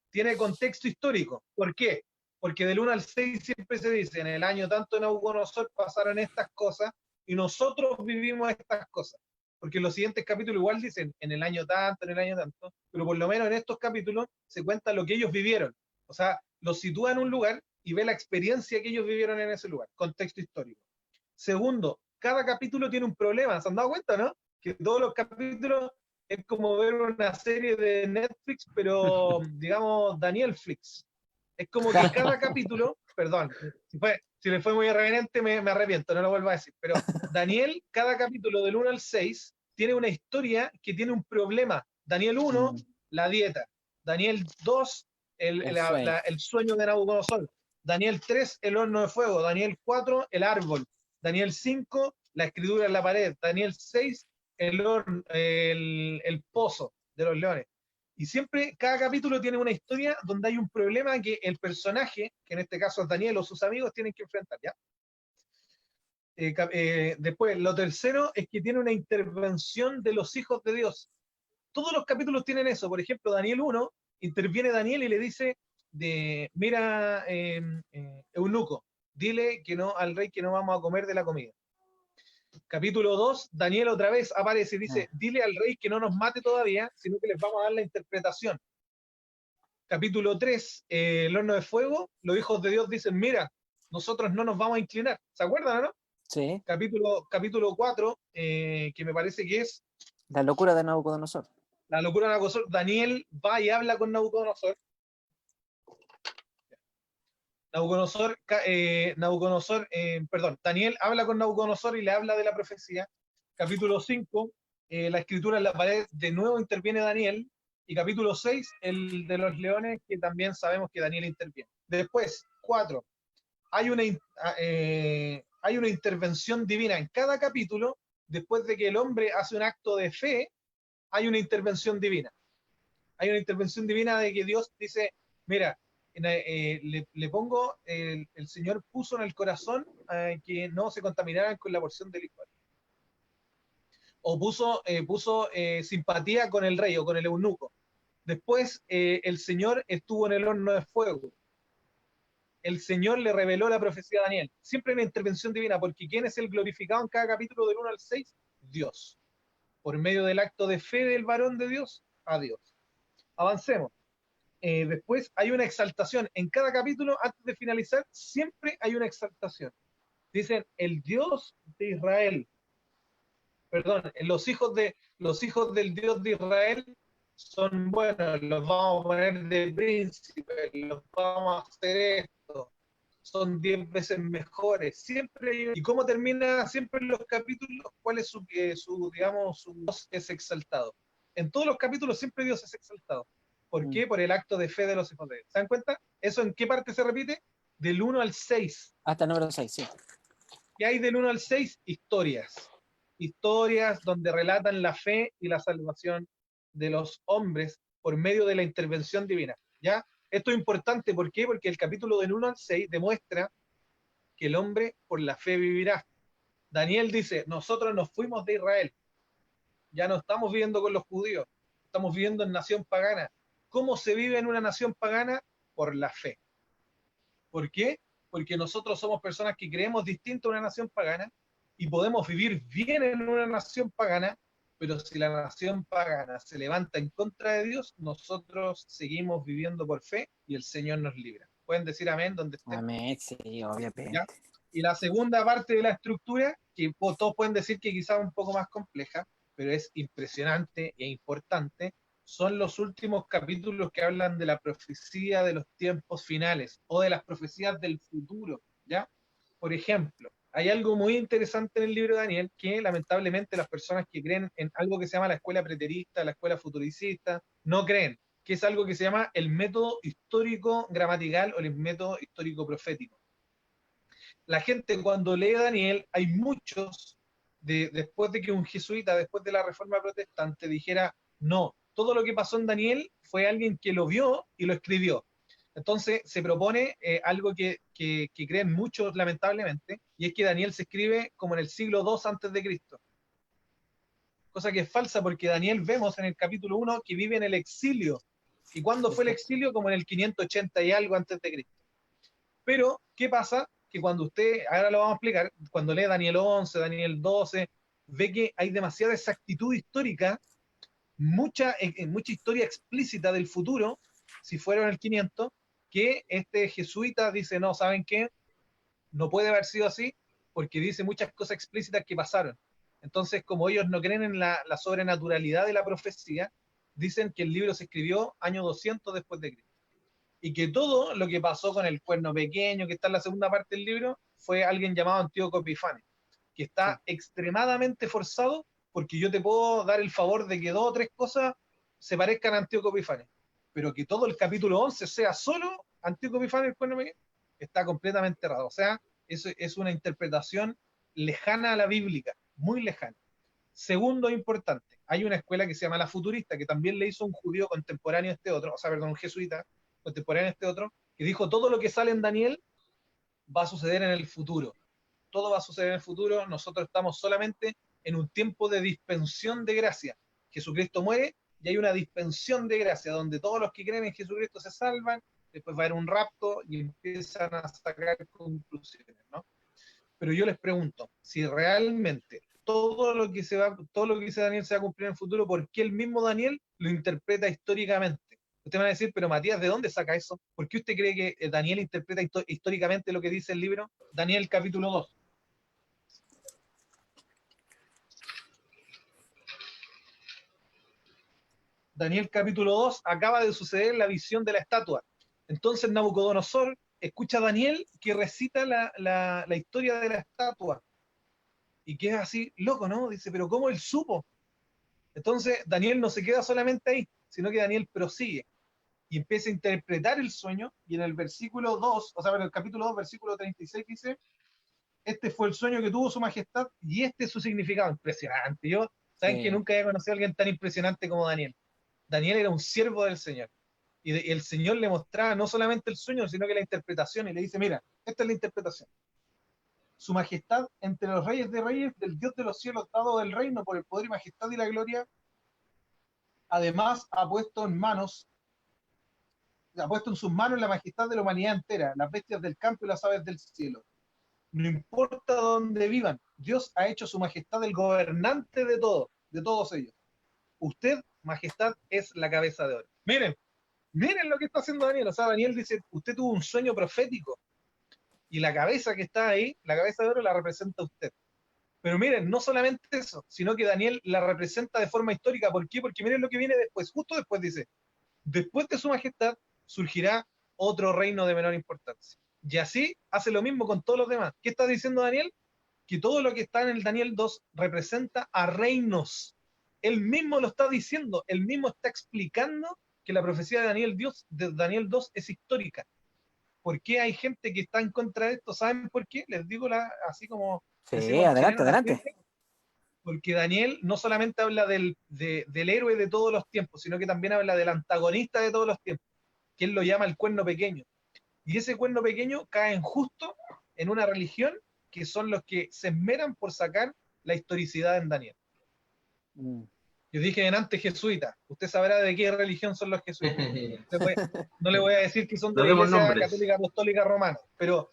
Tiene contexto histórico. ¿Por qué? Porque del 1 al 6 siempre se dice, en el año tanto de Nabucodonosor pasaron estas cosas y nosotros vivimos estas cosas. Porque los siguientes capítulos igual dicen, en el año tanto, en el año tanto, pero por lo menos en estos capítulos se cuenta lo que ellos vivieron. O sea, los sitúa en un lugar y ve la experiencia que ellos vivieron en ese lugar, contexto histórico. Segundo, cada capítulo tiene un problema, ¿se han dado cuenta, no? Que todos los capítulos es como ver una serie de Netflix, pero digamos Daniel Flix. Es como que cada capítulo, perdón, si le fue muy irreverente me arrepiento, no lo vuelvo a decir, pero Daniel, cada capítulo del 1 al 6 tiene una historia que tiene un problema. Daniel 1, la dieta. Daniel 2, el sueño de Nabucodonosor. Daniel 3, el horno de fuego. Daniel 4, el árbol. Daniel 5, la escritura en la pared. Daniel 6, el pozo de los leones. Y siempre, cada capítulo tiene una historia donde hay un problema que el personaje, que en este caso es Daniel o sus amigos, tienen que enfrentar, ¿ya? Después, lo tercero es que tiene una intervención de los hijos de Dios. Todos los capítulos tienen eso. Por ejemplo, Daniel 1, interviene Daniel y le dice, mira, eunuco, dile que no al rey que no vamos a comer de la comida. Capítulo 2, Daniel otra vez aparece y dice, dile al rey que no nos mate todavía, sino que les vamos a dar la interpretación. Capítulo 3, el horno de fuego, los hijos de Dios dicen, mira, nosotros no nos vamos a inclinar. ¿Se acuerdan, no? Sí. Capítulo 4, que me parece que es La locura de Nabucodonosor. la locura de Nabucodonosor. Daniel va y habla con Nabucodonosor. Daniel habla con Nabucodonosor y le habla de la profecía. Capítulo 5, la escritura en la pared, de nuevo interviene Daniel. Y capítulo 6, el de los leones, que también sabemos que Daniel interviene. Después, 4, hay una intervención divina en cada capítulo. Después de que el hombre hace un acto de fe, hay una intervención divina. Hay una intervención divina de que Dios dice, mira, le pongo, el Señor puso en el corazón que no se contaminaran con la porción del licor. O puso simpatía con el rey o con el eunuco. Después el Señor estuvo en el horno de fuego. El Señor le reveló la profecía a Daniel. Siempre hay una intervención divina, porque ¿quién es el glorificado en cada capítulo del 1 al 6? Dios. Por medio del acto de fe del varón de Dios, a Dios. Avancemos. Después hay una exaltación. En cada capítulo, antes de finalizar, siempre hay una exaltación. Dicen, el Dios de Israel. Perdón, los hijos del Dios de Israel son buenos, los vamos a poner de príncipes, los vamos a hacer esto, son 10 veces mejores. Siempre, ¿y cómo termina siempre en los capítulos? ¿Cuál es su Dios es exaltado? En todos los capítulos siempre Dios es exaltado. ¿Por qué? Por el acto de fe de los hijos de Dios. ¿Se dan cuenta? ¿Eso en qué parte se repite? Del 1 al 6. Hasta el número 6, sí. ¿Qué hay del 1 al 6? Historias. Historias donde relatan la fe y la salvación de los hombres por medio de la intervención divina. ¿Ya? Esto es importante, ¿por qué? Porque el capítulo del 1 al 6 demuestra que el hombre por la fe vivirá. Daniel dice, nosotros nos fuimos de Israel. Ya no estamos viviendo con los judíos, estamos viviendo en nación pagana. ¿Cómo se vive en una nación pagana? Por la fe. ¿Por qué? Porque nosotros somos personas que creemos distinto a una nación pagana y podemos vivir bien en una nación pagana, pero si la nación pagana se levanta en contra de Dios, nosotros seguimos viviendo por fe y el Señor nos libra. ¿Pueden decir amén donde estén? Amén, sí, obviamente. ¿Ya? Y la segunda parte de la estructura, que todos pueden decir que quizás es un poco más compleja, pero es impresionante e importante, son los últimos capítulos que hablan de la profecía de los tiempos finales o de las profecías del futuro, ¿ya? Por ejemplo, hay algo muy interesante en el libro de Daniel, que lamentablemente las personas que creen en algo que se llama la escuela preterista, la escuela futuricista, no creen, que es algo que se llama el método histórico gramatical o el método histórico profético. La gente cuando lee Daniel, hay muchos, después de que un jesuita, después de la Reforma Protestante, dijera, no, todo lo que pasó en Daniel fue alguien que lo vio y lo escribió. Entonces se propone algo que creen muchos lamentablemente, y es que Daniel se escribe como en el siglo II antes de Cristo. Cosa que es falsa porque Daniel vemos en el capítulo 1 que vive en el exilio. ¿Y cuándo fue el exilio? Como en el 580 y algo antes de Cristo. Pero, ¿qué pasa? Que cuando usted, ahora lo vamos a explicar, cuando lee Daniel 11, Daniel 12, ve que hay demasiada exactitud histórica, mucha historia explícita del futuro, si fuera en el 500, que este jesuita dice, no, ¿saben qué? No puede haber sido así, porque dice muchas cosas explícitas que pasaron. Entonces, como ellos no creen en la sobrenaturalidad de la profecía, dicen que el libro se escribió año 200 después de Cristo. Y que todo lo que pasó con el cuerno pequeño, que está en la segunda parte del libro, fue alguien llamado Antíoco Epifanes, que está extremadamente forzado, porque yo te puedo dar el favor de que 2 o 3 cosas se parezcan a Antíoco Epifanes, pero que todo el capítulo 11 sea solo Antíoco Epifanes, el cuerno pequeño, está completamente errado. O sea, eso es una interpretación lejana a la bíblica, muy lejana. Segundo importante, hay una escuela que se llama la futurista, que también le hizo un judío contemporáneo a este otro, o sea, perdón, un jesuita contemporáneo a este otro, que dijo todo lo que sale en Daniel va a suceder en el futuro. Todo va a suceder en el futuro, nosotros estamos solamente en un tiempo de dispensión de gracia. Jesucristo muere y hay una dispensión de gracia, donde todos los que creen en Jesucristo se salvan, después va a haber un rapto y empiezan a sacar conclusiones, ¿no? Pero yo les pregunto, si realmente todo lo que dice Daniel se va a cumplir en el futuro, ¿por qué el mismo Daniel lo interpreta históricamente? Usted me va a decir, pero Matías, ¿de dónde saca eso? ¿Por qué usted cree que Daniel interpreta históricamente lo que dice el libro? Daniel capítulo 2. Daniel capítulo 2 acaba de suceder la visión de la estatua. Entonces Nabucodonosor escucha a Daniel que recita la historia de la estatua. Y queda así, loco, ¿no? Dice, pero ¿cómo él supo? Entonces Daniel no se queda solamente ahí, sino que Daniel prosigue y empieza a interpretar el sueño, y en el versículo 2, o sea, en el capítulo 2, versículo 36 dice, este fue el sueño que tuvo su majestad, y este es su significado. Impresionante. Yo, ¿saben que nunca había conocido a alguien tan impresionante como Daniel? Daniel era un siervo del Señor, y el Señor le mostraba no solamente el sueño, sino que la interpretación, y le dice, mira, esta es la interpretación. Su majestad entre los reyes de reyes, del Dios de los cielos, dado del reino por el poder y majestad y la gloria, además ha puesto en sus manos la majestad de la humanidad entera, las bestias del campo y las aves del cielo. No importa dónde vivan, Dios ha hecho su majestad el gobernante de todos ellos. Usted, majestad, es la cabeza de oro. Miren lo que está haciendo Daniel. O sea, Daniel dice, usted tuvo un sueño profético, y la cabeza que está ahí, la cabeza de oro, la representa usted. Pero miren, no solamente eso, sino que Daniel la representa de forma histórica. ¿Por qué? Porque miren lo que viene después. Justo después dice, después de su majestad surgirá otro reino de menor importancia. Y así hace lo mismo con todos los demás. ¿Qué está diciendo Daniel? Que todo lo que está en el Daniel 2 representa a reinos. Él mismo lo está diciendo, él mismo está explicando que la profecía de Daniel 2 es histórica. ¿Por qué hay gente que está en contra de esto? ¿Saben por qué? Les digo así como... Sí, adelante. Porque Daniel no solamente habla del héroe de todos los tiempos, sino que también habla del antagonista de todos los tiempos, que él lo llama el cuerno pequeño. Y ese cuerno pequeño cae justo en una religión que son los que se esmeran por sacar la historicidad en Daniel. Yo dije antes jesuita. Usted sabrá de qué religión son los jesuitas. No le voy a decir que son de la Iglesia Católica Apostólica Romana, pero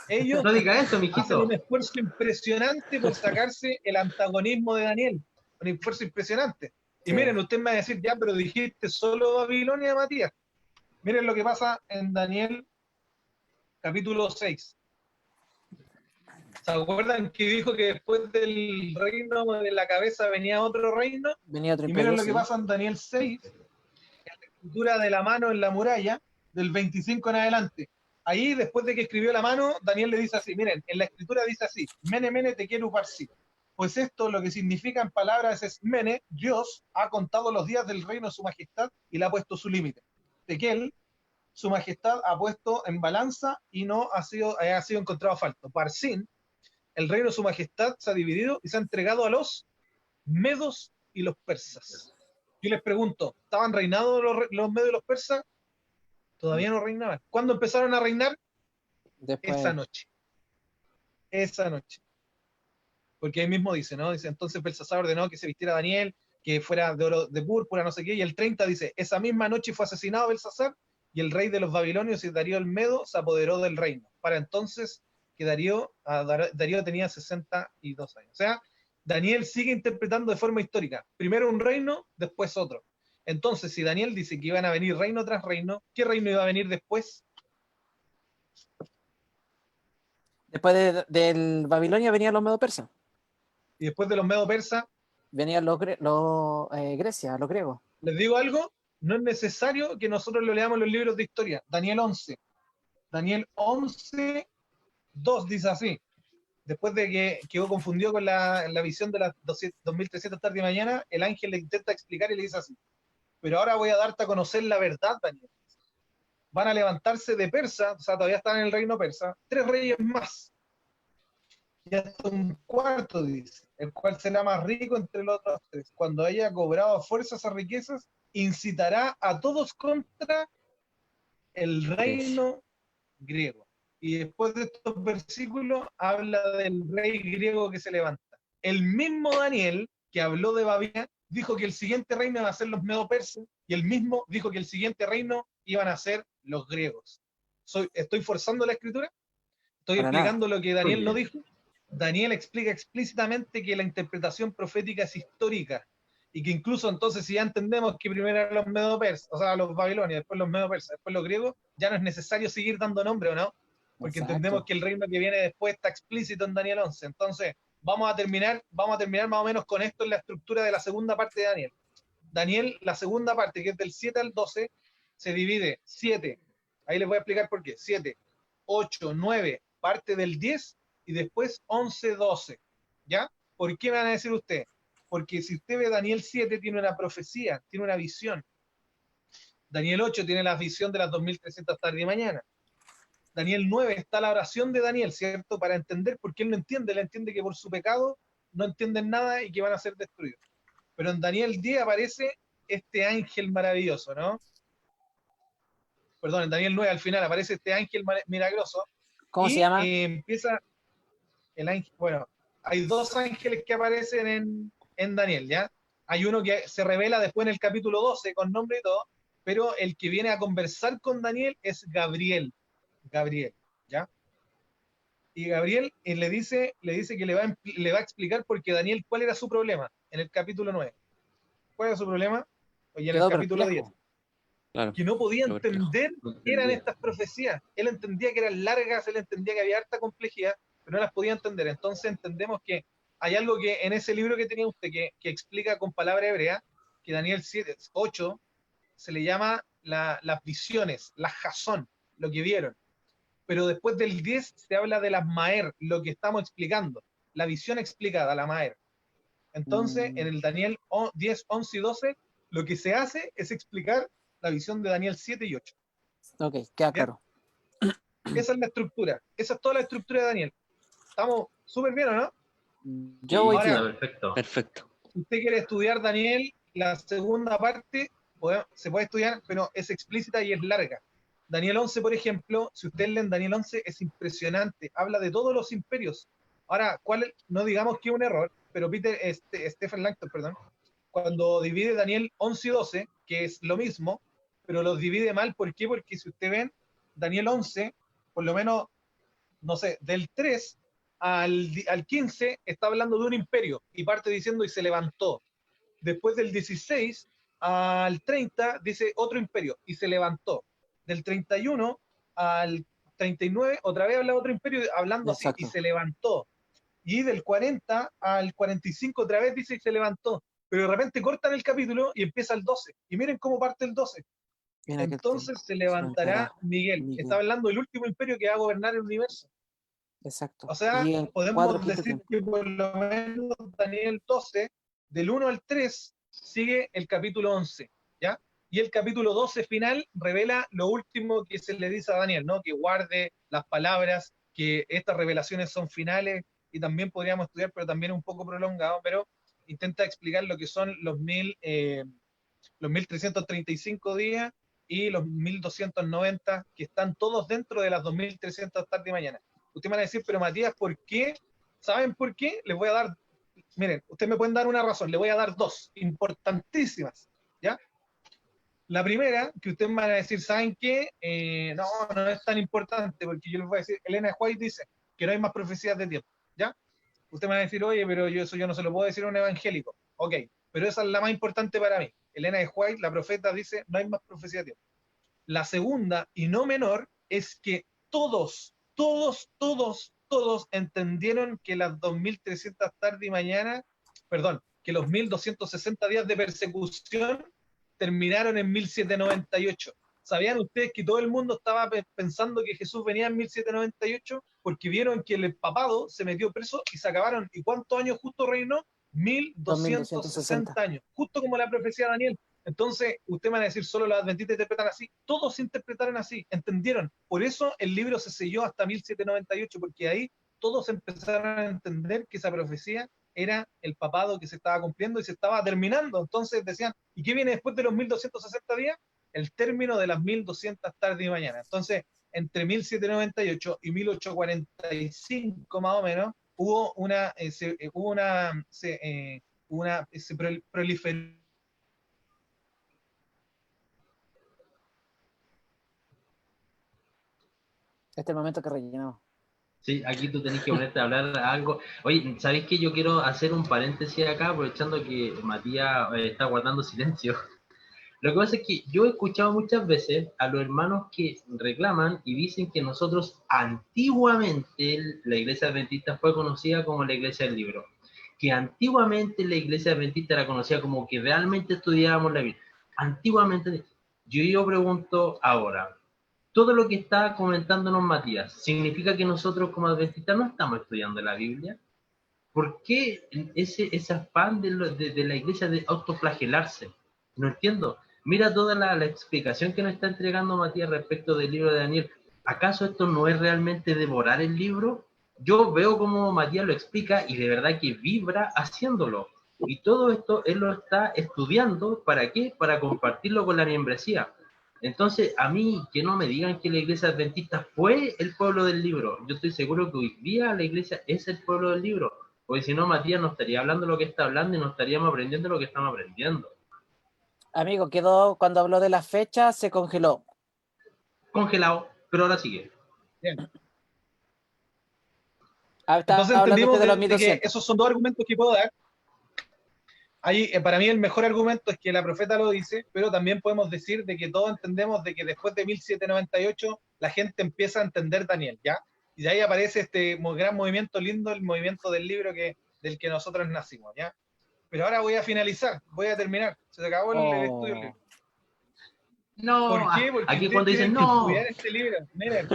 ellos no diga eso, hacen un esfuerzo impresionante por sacarse el antagonismo de Daniel. Un esfuerzo impresionante. Y miren, usted me va a decir, ya, pero dijiste solo Babilonia, Matías. Miren lo que pasa en Daniel capítulo 6. ¿Se acuerdan que dijo que después del reino de la cabeza venía otro reino? Venía otro y miren lo que pasa en Daniel 6, en la escultura de la mano en la muralla, del 25 en adelante. ahí, después de que escribió la mano, Daniel le dice así, miren, en la escritura dice así, Mene, Mene, Tekel, Uparsin. Pues esto lo que significa en palabras es Mene, Dios ha contado los días del reino de su majestad y le ha puesto su límite. Tekel, su majestad ha puesto en balanza y no ha sido encontrado falto. Parsin, el reino de su majestad se ha dividido y se ha entregado a los medos y los persas. Yo les pregunto, ¿estaban reinados los medos y los persas? Todavía no reinaban. ¿Cuándo empezaron a reinar? Después, Esa noche. Esa noche. Porque ahí mismo dice, ¿no? Dice, entonces Belsasar ordenó que se vistiera Daniel, que fuera de oro de púrpura, no sé qué, y el 30 dice, esa misma noche fue asesinado Belsasar, y el rey de los babilonios y Darío el Medo se apoderó del reino. Para entonces que Darío tenía 62 años. O sea, Daniel sigue interpretando de forma histórica. Primero un reino, después otro. Entonces, si Daniel dice que iban a venir reino tras reino, ¿qué reino iba a venir después? del Babilonia venían los medo-persas, Y después de los medo-persas, venían Grecia, los griegos. les digo algo, no es necesario que nosotros lo leamos en los libros de historia. Daniel 11. Daniel 11, 2 dice así. Después de que quedó confundido con la visión de las 2300 tarde y mañana, el ángel le intenta explicar y le dice así. Pero ahora voy a darte a conocer la verdad, Daniel. Van a levantarse de Persa, o sea, todavía están en el reino persa, 3 reyes más. Y hasta un cuarto, dice, el cual será más rico entre los otros 3. Cuando haya cobrado a fuerza esas riquezas, incitará a todos contra el reino griego. Y después de estos versículos habla del rey griego que se levanta. El mismo Daniel, que habló de Babilonia, dijo que el siguiente reino iba a ser los medo-persas, y el mismo dijo que el siguiente reino iban a ser los griegos. ¿Estoy forzando la escritura? ¿Estoy Para explicando lo que Daniel Muy no bien. dijo? Daniel explica explícitamente que la interpretación profética es histórica, y que incluso entonces si ya entendemos que primero eran los medo-persas, o sea, los babilonios, después los medo-persas, después los griegos, ya no es necesario seguir dando nombre, ¿o no? Porque Exacto. entendemos que el reino que viene después está explícito en Daniel 11. Entonces, vamos a terminar más o menos con esto en la estructura de la segunda parte de Daniel. Daniel, la segunda parte, que es del 7 al 12, se divide 7, ahí les voy a explicar por qué, 7, 8, 9, parte del 10, y después 11, 12, ¿ya? ¿Por qué me van a decir usted? Porque si usted ve Daniel 7, tiene una profecía, tiene una visión. Daniel 8 tiene la visión de las 2300 tarde y mañana. Daniel 9 está la oración de Daniel, ¿cierto? Para entender, porque él no entiende, él entiende que por su pecado no entienden nada y que van a ser destruidos. Pero en Daniel 10 aparece este ángel maravilloso, ¿no? Perdón, en Daniel 9 al final aparece este ángel milagroso. ¿Cómo se llama? Empieza el ángel, bueno, hay 2 ángeles que aparecen en Daniel, ¿ya? Hay uno que se revela después en el capítulo 12 con nombre y todo, pero el que viene a conversar con Daniel es Gabriel, ¿ya? Y Gabriel le dice que le va a explicar porque Daniel, ¿cuál era su problema? En el capítulo 9. ¿Cuál era su problema? Oye, en el Quedó capítulo perplejo. 10. Claro. Que no podía Quedó perplejo. entender No qué eran entendía. estas profecías. Él entendía que eran largas, él entendía que había harta complejidad, pero no las podía entender. Entonces entendemos que hay algo que en ese libro que tenía usted que explica con palabra hebrea, que Daniel 7, 8 se le llama las visiones, las jasón, lo que vieron. Pero después del 10 se habla de las maer, lo que estamos explicando, la visión explicada, la maer. Entonces, en el Daniel 10, 11 y 12, lo que se hace es explicar la visión de Daniel 7 y 8. Ok, queda ¿Bien? claro. Esa es la estructura, esa es toda la estructura de Daniel. ¿Estamos súper bien o no? Yo voy Ahora, bien. Perfecto. Perfecto. Si usted quiere estudiar Daniel, la segunda parte se puede estudiar, pero es explícita y es larga. Daniel 11, por ejemplo, si usted lee en Daniel 11, es impresionante. Habla de todos los imperios. Ahora, no digamos que es un error, pero Stephen Langton, perdón, cuando divide Daniel 11 y 12, que es lo mismo, pero los divide mal. ¿Por qué? Porque si usted ven, Daniel 11, por lo menos, no sé, del 3 al 15 está hablando de un imperio y parte diciendo y se levantó. Después del 16 al 30 dice otro imperio y se levantó. Del 31 al 39 otra vez habla de otro imperio hablando así Exacto. y se levantó. Y del 40 al 45 otra vez dice y se levantó. Pero de repente cortan el capítulo y empieza el 12. Y miren cómo parte el 12. En aquel entonces tiempo se levantará Miguel. Miguel. Está hablando del último imperio que va a gobernar el universo. Exacto. O sea, Y en 4 podemos quinto decir tiempo. que por lo menos Daniel 12, del 1 al 3, sigue el capítulo 11, ¿ya? Y el capítulo 12 final revela lo último que se le dice a Daniel, ¿no? Que guarde las palabras, que estas revelaciones son finales, y también podríamos estudiar, pero también un poco prolongado, pero intenta explicar lo que son los 1335 días y los 1290, que están todos dentro de las 2300 tarde y mañana. Usted me va a decir, pero Matías, ¿por qué? ¿Saben por qué? Les voy a dar, miren, ustedes me pueden dar una razón, les voy a dar dos importantísimas, ¿ya? La primera, que ustedes me van a decir, ¿saben qué? No es tan importante, porque yo les voy a decir, Elena White dice que no hay más profecías de tiempo, ¿ya? Usted me va a decir, oye, pero eso yo no se lo puedo decir a un evangélico. Ok, pero esa es la más importante para mí. Elena White, la profeta, dice, no hay más profecía de tiempo. La segunda, y no menor, es que todos entendieron que las 2300 tarde y mañana, perdón, que los 1260 días de persecución terminaron en 1798. ¿Sabían ustedes que todo el mundo estaba pensando que Jesús venía en 1798? Porque vieron que el papado se metió preso y se acabaron. ¿Y cuántos años justo reinó? 1260 años, justo como la profecía de Daniel. Entonces, usted me va a decir, solo los adventistas interpretan así. Todos interpretaron así, entendieron. Por eso el libro se selló hasta 1798, porque ahí todos empezaron a entender que esa profecía era el papado que se estaba cumpliendo y se estaba terminando. Entonces decían, ¿y qué viene después de los 1260 días? El término de las 1200 tarde y mañana. Entonces, entre 1798 y 1845 más o menos, se proliferó. Este es el momento que rellenamos. Sí, aquí tú tenés que ponerte a hablar algo. Oye, ¿sabéis que yo quiero hacer un paréntesis acá, aprovechando que Matías está guardando silencio? Lo que pasa es que yo he escuchado muchas veces a los hermanos que reclaman y dicen que nosotros antiguamente, la iglesia adventista fue conocida como la iglesia del libro, que antiguamente la iglesia adventista era conocida como que realmente estudiábamos la Biblia. Antiguamente, yo pregunto ahora, todo lo que está comentándonos Matías, ¿significa que nosotros como adventistas no estamos estudiando la Biblia? ¿Por qué ese afán de la iglesia de autoflagelarse? No entiendo. Mira toda la explicación que nos está entregando Matías respecto del libro de Daniel. ¿Acaso esto no es realmente devorar el libro? Yo veo como Matías lo explica y de verdad que vibra haciéndolo. Y todo esto él lo está estudiando, ¿para qué? Para compartirlo con la membresía. Entonces, a mí, que no me digan que la iglesia adventista fue el pueblo del libro. Yo estoy seguro que hoy día la iglesia es el pueblo del libro. Porque si no, Matías no estaría hablando lo que está hablando y no estaríamos aprendiendo lo que estamos aprendiendo. Amigo, quedó, cuando habló de la fecha, se congeló. Congelado, pero ahora sigue. Bien. Está Entonces hablando entendimos usted de los que 1200. esos son dos argumentos que puedo dar. Ahí, para mí el mejor argumento es que la profeta lo dice, pero también podemos decir de que todos entendemos de que después de 1798 la gente empieza a entender Daniel, ¿ya? Y de ahí aparece este gran movimiento lindo, el movimiento del libro del que nosotros nacimos, ¿ya? Pero ahora voy a finalizar, voy a terminar. Se acabó el estudio del libro. No, ¿Por qué? Porque aquí ustedes cuando dicen tienen que no. estudiar este libro. Miren,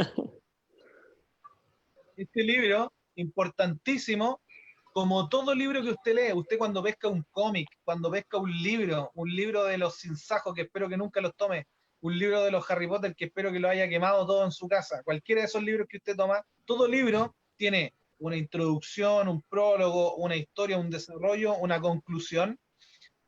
este libro, importantísimo, como todo libro que usted lee, usted cuando pesca un cómic, cuando pesca un libro de los sinsajos, que espero que nunca los tome, un libro de los Harry Potter, que espero que lo haya quemado todo en su casa, cualquiera de esos libros que usted toma, todo libro tiene una introducción, un prólogo, una historia, un desarrollo, una conclusión,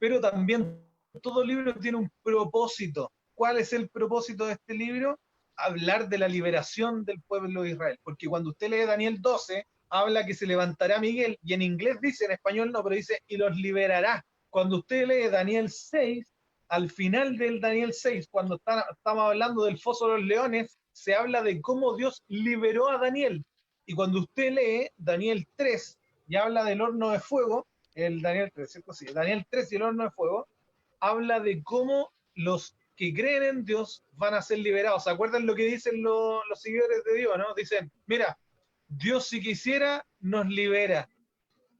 pero también todo libro tiene un propósito. ¿Cuál es el propósito de este libro? Hablar de la liberación del pueblo de Israel, porque cuando usted lee Daniel 12, habla que se levantará Miguel, y en inglés dice, en español no, pero dice, y los liberará. Cuando usted lee Daniel 6, al final del Daniel 6, cuando estamos hablando del foso de los leones, se habla de cómo Dios liberó a Daniel. Y cuando usted lee Daniel 3 y habla del horno de fuego, el Daniel 3, ¿cierto? Sí, Daniel 3 y el horno de fuego, habla de cómo los que creen en Dios van a ser liberados. ¿Se acuerdan lo que dicen los seguidores de Dios, no? Dicen, mira, Dios si quisiera nos libera,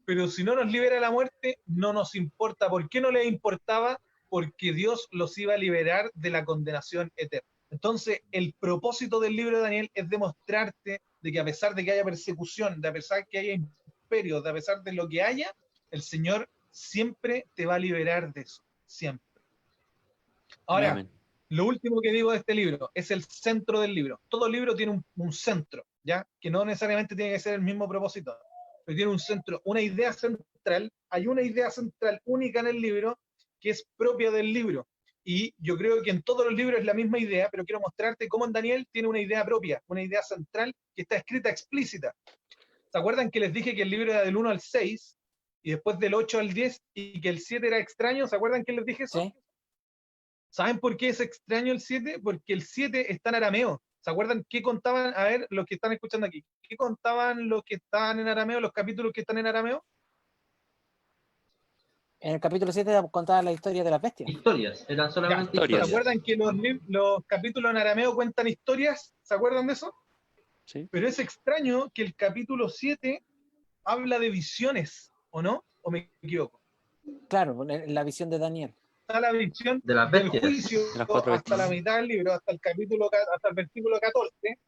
pero si no nos libera la muerte, no nos importa. ¿Por qué no les importaba? porque Dios los iba a liberar de la condenación eterna. Entonces, el propósito del libro de Daniel es demostrarte de que a pesar de que haya persecución, de a pesar de que haya imperios, de a pesar de lo que haya, el Señor siempre te va a liberar de eso, siempre. Ahora, Amén. lo último que digo de este libro es el centro del libro. Todo libro tiene un centro, ¿ya? Que no necesariamente tiene que ser el mismo propósito, pero tiene un centro, una idea central. Hay una idea central única en el libro que es propia del libro. Y yo creo que en todos los libros es la misma idea, pero quiero mostrarte cómo en Daniel tiene una idea propia, una idea central que está escrita explícita. ¿Se acuerdan que les dije que el libro era del 1 al 6 y después del 8 al 10 y que el 7 era extraño? ¿Se acuerdan que les dije eso? Sí. ¿Saben por qué es extraño el 7? Porque el 7 está en arameo. ¿Se acuerdan qué contaban? A ver, los que están escuchando aquí. ¿Qué contaban los que estaban en arameo, los capítulos que están en arameo? En el capítulo 7 contaba la historia de las bestias. Historias, eran solamente Ya, ¿Se historias. acuerdan que los capítulos en arameo cuentan historias? ¿Se acuerdan de eso? Sí. Pero es extraño que el capítulo 7 habla de visiones, ¿o no? ¿O me equivoco? Claro, la visión de Daniel. Está la visión De las del bestias. juicio De las cuatro hasta la bestias. mitad del libro, hasta el versículo 14,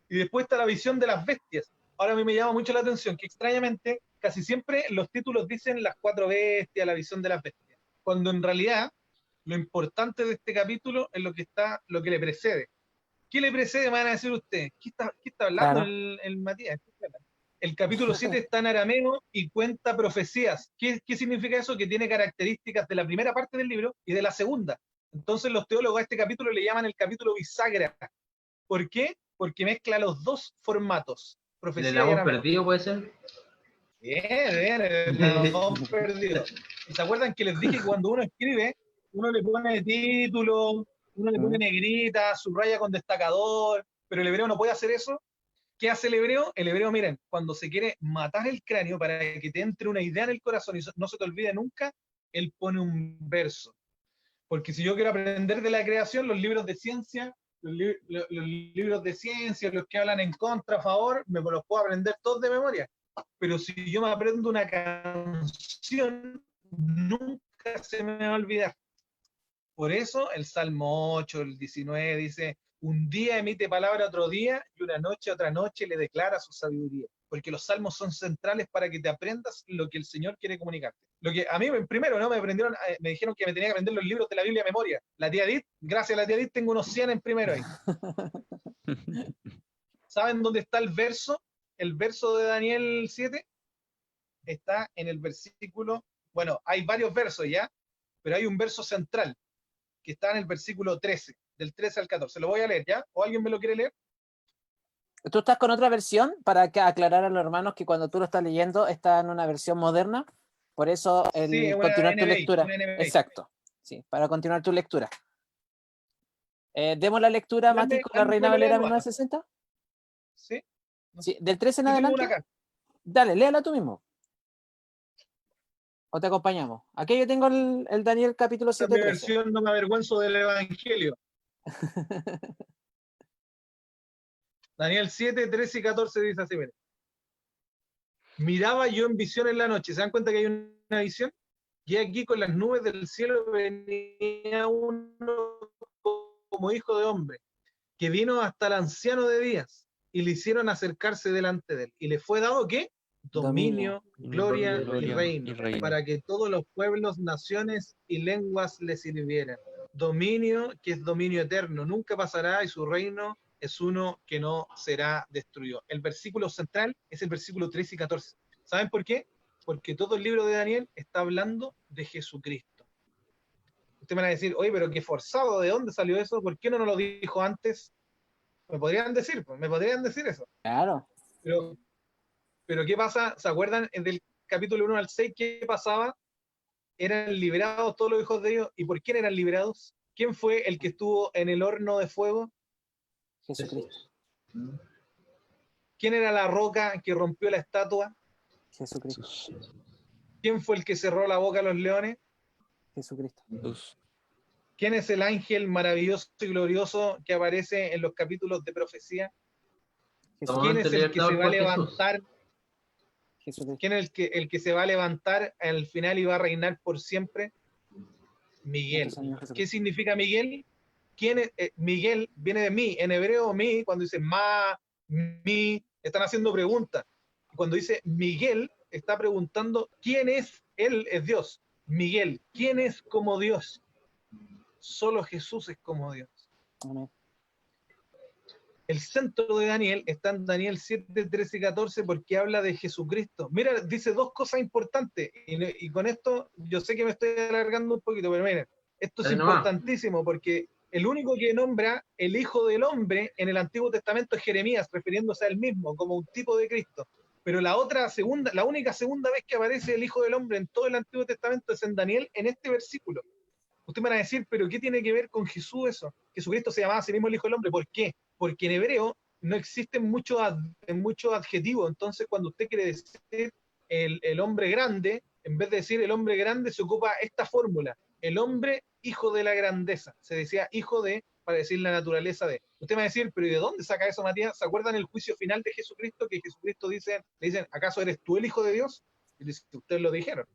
y después está la visión de las bestias. Ahora a mí me llama mucho la atención que extrañamente casi siempre los títulos dicen las 4 bestias, la visión de las bestias, cuando en realidad lo importante de este capítulo es lo que le precede. ¿Qué le precede? Me van a decir ustedes. ¿Qué está hablando Claro. el Matías? El capítulo 7 está en arameo y cuenta profecías. ¿Qué significa eso? Que tiene características de la primera parte del libro y de la segunda. Entonces los teólogos a este capítulo le llaman el capítulo bisagra. ¿Por qué? Porque mezcla los dos formatos, ¿El profecía y eslabón arameo. perdido puede ser? Bien, el eslabón perdido. ¿Y se acuerdan que les dije que cuando uno escribe, uno le pone título, uno le pone negrita, subraya con destacador, pero el hebreo no puede hacer eso? ¿Qué hace el hebreo? El hebreo, miren, cuando se quiere matar el cráneo para que te entre una idea en el corazón y no se te olvide nunca, él pone un verso. Porque si yo quiero aprender de la creación, los libros de ciencia, los libros de ciencia, los que hablan en contra, a favor, me los puedo aprender todos de memoria. Pero si yo me aprendo una canción, nunca se me va a olvidar. Por eso el Salmo 8, el 19 dice, un día emite palabra otro día y una noche otra noche le declara su sabiduría. Porque los salmos son centrales para que te aprendas lo que el Señor quiere comunicarte. Lo que a mí primero no me dijeron que me tenía que aprender los libros de la Biblia de memoria. La tía Edith, gracias a la tía Edith tengo unos 100 en primero ahí. ¿Saben dónde está el verso? El verso de Daniel 7 está en el versículo, bueno, hay varios versos ya, pero hay un verso central que está en el versículo 13, del 13 al 14. Lo voy a leer, ¿ya? ¿O alguien me lo quiere leer? ¿Tú estás con otra versión? Para aclarar a los hermanos que cuando tú lo estás leyendo está en una versión moderna. Por eso, Sí, una continuar tu NBI, lectura. una NBI. Exacto. Sí, para continuar tu lectura. Demos la lectura, Mati, con la Hazme Reina lo Valera leo, 1960. ¿sí? Sí, del 13 en Yo tengo adelante. una acá. Dale, léala tú mismo. O te acompañamos. Aquí yo tengo el Daniel capítulo Esta es 7, mi 13. versión, no me avergüenzo del Evangelio. Daniel 7, 13 y 14 dice así, miren. Miraba yo en visión en la noche. ¿Se dan cuenta que hay una visión? Y aquí con las nubes del cielo venía uno como hijo de hombre, que vino hasta el anciano de días, y le hicieron acercarse delante de él. Y le fue dado, ¿qué? Dominio, gloria y reino, para que todos los pueblos, naciones y lenguas le sirvieran. Dominio, que es dominio eterno, nunca pasará, y su reino es uno que no será destruido. El versículo central es el versículo 13 y 14. ¿Saben por qué? Porque todo el libro de Daniel está hablando de Jesucristo. Ustedes me van a decir, oye, pero qué forzado, ¿de dónde salió eso? ¿Por qué no nos lo dijo antes? Me podrían decir eso. Claro. Pero ¿qué pasa? ¿Se acuerdan del capítulo 1 al 6? ¿Qué pasaba? Eran liberados todos los hijos de Dios. ¿Y por quién eran liberados? ¿Quién fue el que estuvo en el horno de fuego? Jesucristo. ¿Quién era la roca que rompió la estatua? Jesucristo. ¿Quién fue el que cerró la boca a los leones? Jesucristo. ¿Quién es el ángel maravilloso y glorioso que aparece en los capítulos de profecía? ¿Quién es el que se va a levantar? Jesucristo. ¿Quién es el que se va a levantar al final y va a reinar por siempre? Miguel. Nuestro Señor Jesucristo. ¿Qué significa Miguel? ¿Quién es? Miguel viene de mí. En hebreo, mí, cuando dice ma, mi, están haciendo preguntas. Cuando dice Miguel, está preguntando quién es él, es Dios. Miguel, ¿quién es como Dios? Solo Jesús es como Dios. Amén. El centro de Daniel está en Daniel 7, 13 y 14 porque habla de Jesucristo. Mira, dice dos cosas importantes y con esto yo sé que me estoy alargando un poquito, pero miren, esto es Dale nomás. importantísimo porque el único que nombra el Hijo del Hombre en el Antiguo Testamento es Jeremías, refiriéndose a él mismo como un tipo de Cristo. Pero la única segunda vez que aparece el Hijo del Hombre en todo el Antiguo Testamento es en Daniel, en este versículo. Ustedes me van a decir, ¿pero qué tiene que ver con Jesús eso? Jesucristo se llamaba a sí mismo el Hijo del Hombre. ¿Por qué? Porque en hebreo no existen muchos adjetivos. Entonces, cuando usted quiere decir el hombre grande, en vez de decir el hombre grande, se ocupa esta fórmula. El hombre hijo de la grandeza. Se decía hijo de, para decir la naturaleza de. Usted me va a decir, ¿pero y de dónde saca eso, Matías? ¿Se acuerdan el juicio final de Jesucristo? Que Jesucristo le dicen, ¿acaso eres tú el Hijo de Dios? Y dice, ustedes lo dijeron.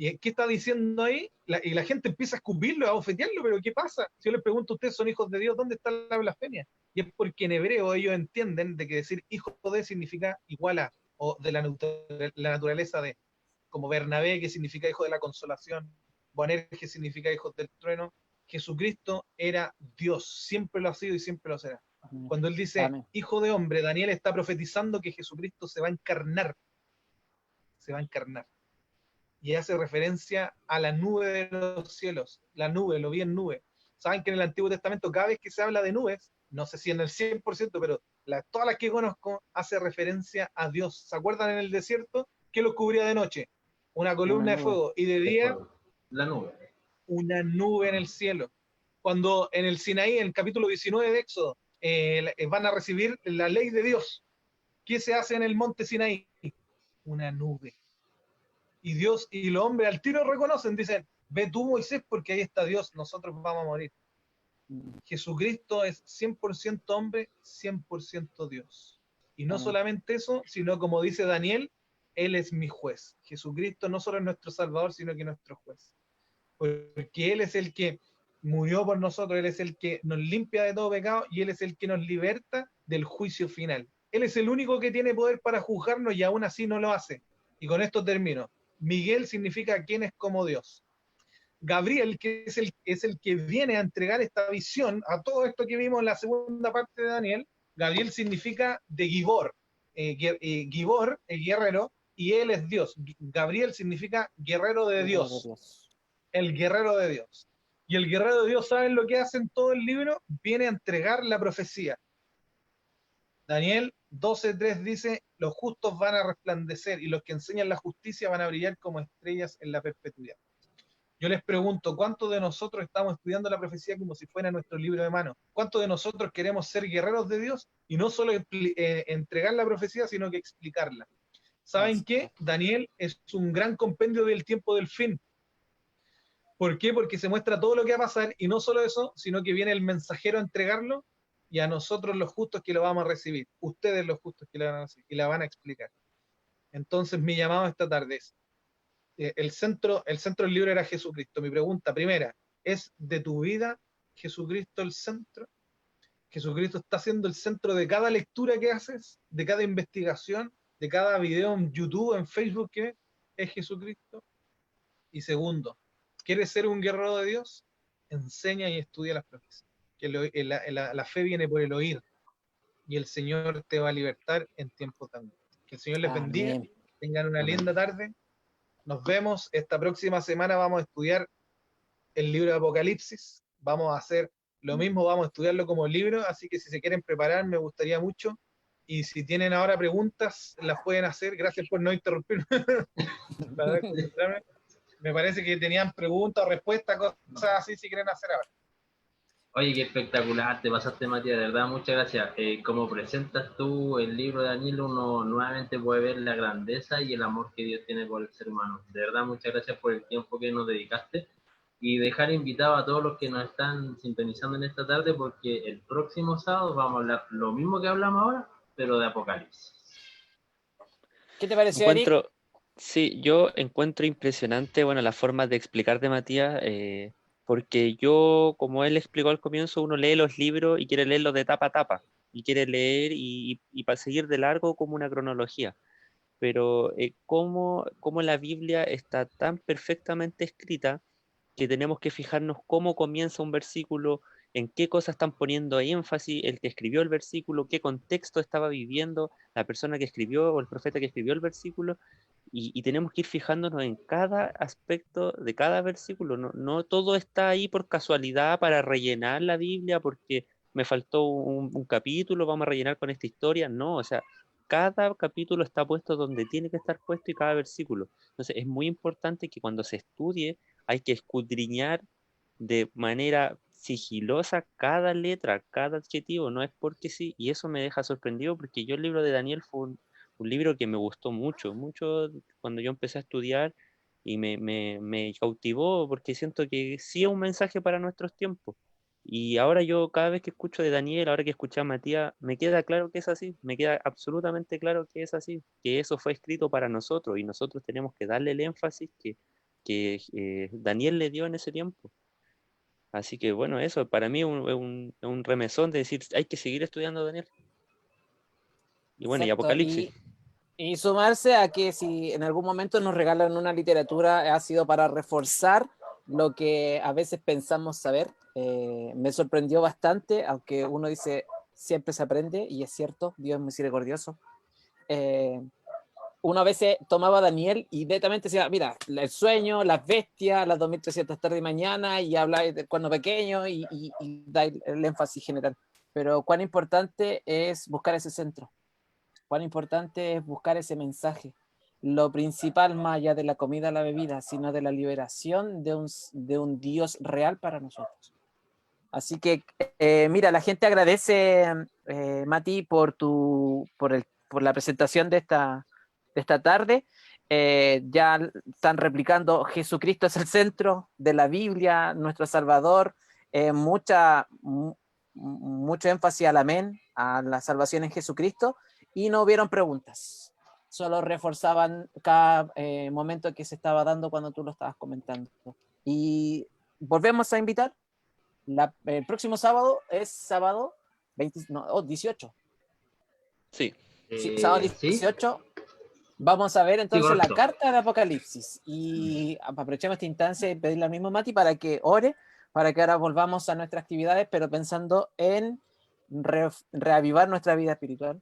¿Y qué está diciendo ahí? Y la gente empieza a escupirlo, a ofenderlo, pero ¿qué pasa? Si yo les pregunto, ¿ustedes son hijos de Dios? ¿Dónde está la blasfemia? Y es porque en hebreo ellos entienden de que decir hijo de significa igual a, o de la naturaleza de, como Bernabé, que significa hijo de la consolación, Boanerges, que significa hijo del trueno. Jesucristo era Dios, siempre lo ha sido y siempre lo será. Amén. Cuando él dice Amén. hijo de hombre, Daniel está profetizando que Jesucristo se va a encarnar. Se va a encarnar. Y hace referencia a la nube de los cielos. La nube, lo vi en nube. Saben que en el Antiguo Testamento, cada vez que se habla de nubes, no sé si en el 100%, pero todas las que conozco, hace referencia a Dios. ¿Se acuerdan en el desierto? ¿Qué lo cubría de noche? Una columna de fuego. Y de día, La nube. una nube en el cielo. Cuando en el Sinaí, en el capítulo 19 de Éxodo, van a recibir la ley de Dios. ¿Qué se hace en el monte Sinaí? Una nube. Y Dios y los hombres al tiro reconocen, dicen, ve tú, Moisés, porque ahí está Dios, nosotros vamos a morir. Jesucristo es 100% hombre, 100% Dios. Y no Amén. solamente eso, sino como dice Daniel, Él es mi juez. Jesucristo no solo es nuestro Salvador, sino que nuestro juez. Porque Él es el que murió por nosotros, Él es el que nos limpia de todo pecado y Él es el que nos liberta del juicio final. Él es el único que tiene poder para juzgarnos y aún así no lo hace. Y con esto termino. Miguel significa quien es como Dios. Gabriel, que es el que viene a entregar esta visión a todo esto que vimos en la segunda parte de Daniel. Gabriel significa de Gibor. Gibor, el guerrero, y él es Dios. Gabriel significa guerrero de Dios. El guerrero de Dios. Y el guerrero de Dios, ¿saben lo que hace en todo el libro? Viene a entregar la profecía. Daniel 12:3 dice, los justos van a resplandecer y los que enseñan la justicia van a brillar como estrellas en la perpetuidad. Yo les pregunto, ¿cuántos de nosotros estamos estudiando la profecía como si fuera nuestro libro de mano? ¿Cuántos de nosotros queremos ser guerreros de Dios y no solo entregar la profecía, sino que explicarla? ¿Saben qué? Daniel es un gran compendio del tiempo del fin. ¿Por qué? Porque se muestra todo lo que va a pasar y no solo eso, sino que viene el mensajero a entregarlo y a nosotros los justos que lo vamos a recibir, ustedes los justos que lo van a recibir y la van a explicar. Entonces mi llamado esta tarde es, el centro del libro era Jesucristo. Mi pregunta primera, ¿es de tu vida Jesucristo el centro? ¿Jesucristo está siendo el centro de cada lectura que haces, de cada investigación, de cada video en YouTube, en Facebook que es Jesucristo? Y segundo, ¿quieres ser un guerrero de Dios? Enseña y estudia las profecías. Que la fe viene por el oír y el Señor te va a libertar en tiempos de angustia. Que el Señor les bendiga, Amén. tengan una Amén. linda tarde. Nos vemos esta próxima semana. Vamos a estudiar el libro de Apocalipsis. Vamos a hacer lo mismo, vamos a estudiarlo como libro. Así que si se quieren preparar, me gustaría mucho. Y si tienen ahora preguntas, las pueden hacer. Gracias por no interrumpirme. Me parece que tenían preguntas o respuestas, cosas así, si quieren hacer ahora. Oye, qué espectacular, te pasaste, Matías, de verdad, muchas gracias. Como presentas tú el libro de Daniel, uno nuevamente puede ver la grandeza y el amor que Dios tiene por el ser humano. De verdad, muchas gracias por el tiempo que nos dedicaste y dejar invitado a todos los que nos están sintonizando en esta tarde, porque el próximo sábado vamos a hablar lo mismo que hablamos ahora, pero de Apocalipsis. ¿Qué te pareció, Eric? Sí, yo encuentro impresionante, bueno, la forma de explicar de Matías, porque yo, como él explicó al comienzo, uno lee los libros y quiere leerlos de tapa a tapa, y quiere leer y para seguir de largo como una cronología. Pero cómo la Biblia está tan perfectamente escrita que tenemos que fijarnos cómo comienza un versículo, en qué cosas están poniendo énfasis el que escribió el versículo, qué contexto estaba viviendo la persona que escribió o el profeta que escribió el versículo, y tenemos que ir fijándonos en cada aspecto de cada versículo. No, no todo está ahí por casualidad para rellenar la Biblia, porque me faltó un capítulo, vamos a rellenar con esta historia. No, o sea, cada capítulo está puesto donde tiene que estar puesto y cada versículo. Entonces es muy importante que cuando se estudie hay que escudriñar de manera sigilosa cada letra, cada adjetivo, no es porque sí, y eso me deja sorprendido porque yo el libro de Daniel fue un libro que me gustó mucho, mucho cuando yo empecé a estudiar y me cautivó porque siento que sí es un mensaje para nuestros tiempos. Y ahora yo cada vez que escucho de Daniel, ahora que escuché a Matías, me queda claro que es así, me queda absolutamente claro que es así, que eso fue escrito para nosotros y nosotros tenemos que darle el énfasis que Daniel le dio en ese tiempo. Así que bueno, eso para mí es un remesón de decir, hay que seguir estudiando Daniel. Y bueno, y Exacto. Apocalipsis. Y sumarse a que si en algún momento nos regalan una literatura ha sido para reforzar lo que a veces pensamos saber. Me sorprendió bastante, aunque uno dice siempre se aprende, y es cierto, Dios es misericordioso. Uno a veces tomaba a Daniel y directamente decía, mira, el sueño, las bestias, las 2300 tarde y mañana, y habla del cuerno pequeño y da el énfasis general. Pero cuán importante es buscar ese centro, cuán importante es buscar ese mensaje. Lo principal, más allá de la comida, la bebida, sino de la liberación de un Dios real para nosotros. Así que, mira, la gente agradece, Mati, por la presentación de esta tarde. Ya están replicando, Jesucristo es el centro de la Biblia, nuestro Salvador. Mucho énfasis al amén, a la salvación en Jesucristo, y no hubieron preguntas. Solo reforzaban cada momento que se estaba dando cuando tú lo estabas comentando. Y volvemos a invitar. El próximo sábado es sábado 18. Sí, Sí, sábado ¿Sí? 18. Vamos a ver entonces la correcto. carta de Apocalipsis. Y aprovechemos esta instancia y pedirle al mismo Mati para que ore, para que ahora volvamos a nuestras actividades, pero pensando en reavivar nuestra vida espiritual,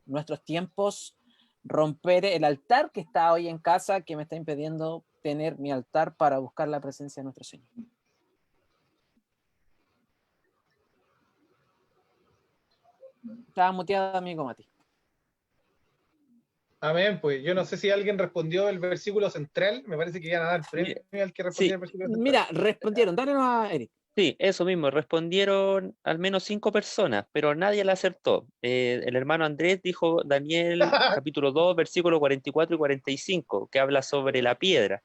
nuestros tiempos, romper el altar que está hoy en casa, que me está impidiendo tener mi altar para buscar la presencia de nuestro Señor. Estaba muteado, amigo Mati. Amén, pues yo no sé si alguien respondió el versículo central, me parece que iban a dar premio al que respondió sí. el versículo central. Mira, respondieron, dale a Eric. Sí, eso mismo, respondieron al menos 5 personas, pero nadie la acertó. El hermano Andrés dijo Daniel capítulo 2, versículos 44 y 45, que habla sobre la piedra,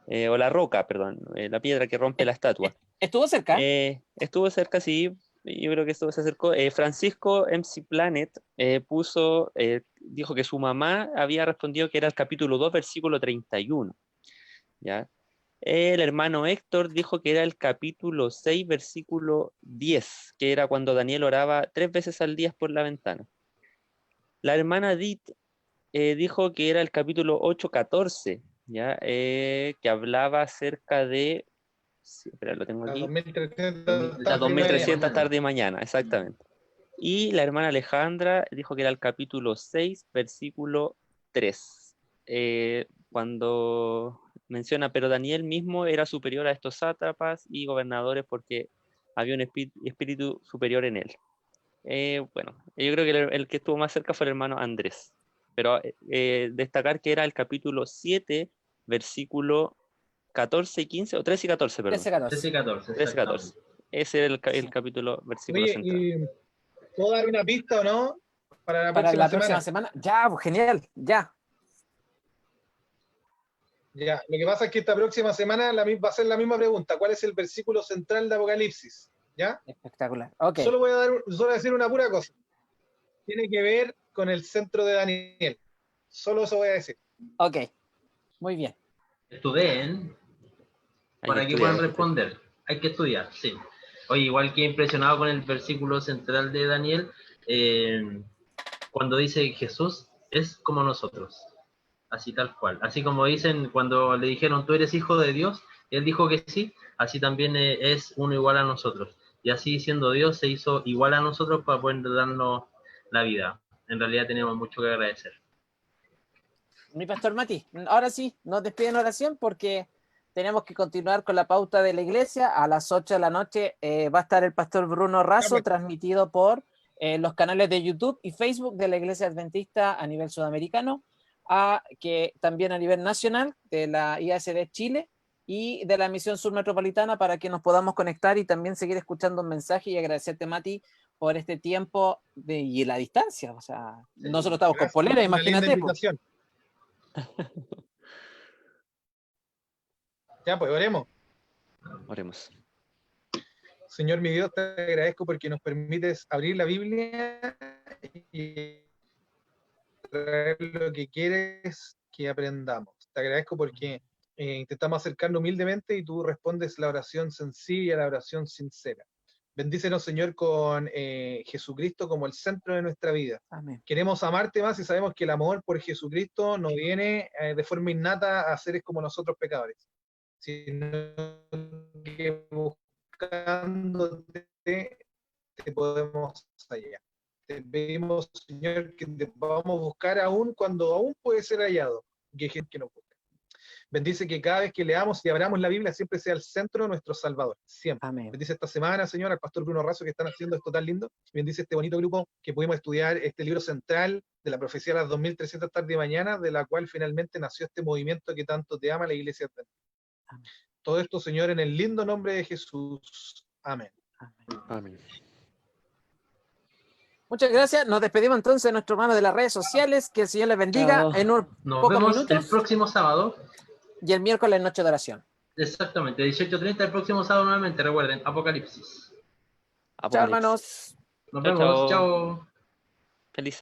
o la roca, perdón, la piedra que rompe la estatua. ¿Estuvo cerca? Estuvo cerca, sí, yo creo que esto se acercó. Francisco MC Planet dijo que su mamá había respondido que era el capítulo 2, versículo 31, ¿ya? El hermano Héctor dijo que era el capítulo 6, versículo 10, que era cuando Daniel oraba 3 veces al día por la ventana. La hermana Edith dijo que era el capítulo 8, 14, ¿ya? Que hablaba acerca de... Sí, espera, lo tengo aquí. Las 2300 tarde y mañana, exactamente. Y la hermana Alejandra dijo que era el capítulo 6, versículo 3. Cuando menciona, pero Daniel mismo era superior a estos sátrapas y gobernadores porque había un espíritu superior en él. Bueno, yo creo que el que estuvo más cerca fue el hermano Andrés. Pero destacar que era el capítulo 7, versículo 14 y 15, o 13 y 14, perdón. 13 y 14. 13 y 14. Ese era el capítulo, versículo Oye, central. ¿y puedo dar una pista o no? Para la Para próxima la semana. próxima semana. Ya, pues, genial, ya. Ya, lo que pasa es que esta próxima semana va a ser la misma pregunta. ¿Cuál es el versículo central de Apocalipsis? ¿Ya? Espectacular. Ok. Solo voy a decir una pura cosa. Tiene que ver con el centro de Daniel. Solo eso voy a decir. Ok, Muy bien. Estudien Hay para que estudiar, puedan responder. Hay que estudiar, sí. Oye, igual que impresionado con el versículo central de Daniel, cuando dice Jesús es como nosotros, así tal cual. Así como dicen cuando le dijeron, tú eres hijo de Dios, y él dijo que sí, así también es uno igual a nosotros. Y así siendo Dios se hizo igual a nosotros para poder darnos la vida. En realidad tenemos mucho que agradecer. Mi pastor Mati, ahora sí, nos despiden en oración porque tenemos que continuar con la pauta de la iglesia. A las 8 de la noche va a estar el pastor Bruno Razo, pues. transmitido por los canales de YouTube y Facebook de la Iglesia Adventista a nivel sudamericano, que también a nivel nacional de la IASD Chile y de la Misión Sur Metropolitana, para que nos podamos conectar y también seguir escuchando un mensaje, y agradecerte, Mati, por este tiempo y la distancia. O sea, Sí. nosotros estamos con Gracias, polera, una linda imagínate. Po. invitación. Ya, pues oremos. Oremos. Señor mi Dios, te agradezco porque nos permites abrir la Biblia y traer lo que quieres que aprendamos. Te agradezco porque intentamos acercarnos humildemente y tú respondes la oración sencilla, la oración sincera. Bendícenos, Señor, con Jesucristo como el centro de nuestra vida. Amén. Queremos amarte más y sabemos que el amor por Jesucristo no viene de forma innata a seres como nosotros pecadores, sino que buscándote te podemos hallar. Te pedimos, Señor, que te podamos buscar aún cuando aún puede ser hallado, que hay gente que nos busca. Bendice que cada vez que leamos y abramos la Biblia siempre sea el centro de nuestro Salvador, siempre. Amén. Bendice esta semana, Señor, al pastor Bruno Razo, que están haciendo esto tan lindo. Bendice este bonito grupo que pudimos estudiar este libro central de la profecía de las 2300 tarde y mañana, de la cual finalmente nació este movimiento que tanto te ama la Iglesia Adventista. Todo esto, Señor, en el lindo nombre de Jesús. Amén. Amén. Amén. Muchas gracias. Nos despedimos entonces de nuestro hermano de las redes sociales. Que el Señor les bendiga. Chao. En unos Nos pocos vemos minutos. el próximo sábado. Y el miércoles, noche de oración. Exactamente, 18:30 el próximo sábado nuevamente. Recuerden, Apocalipsis. Chao, hermanos. Nos Chao, vemos. chao. Chao.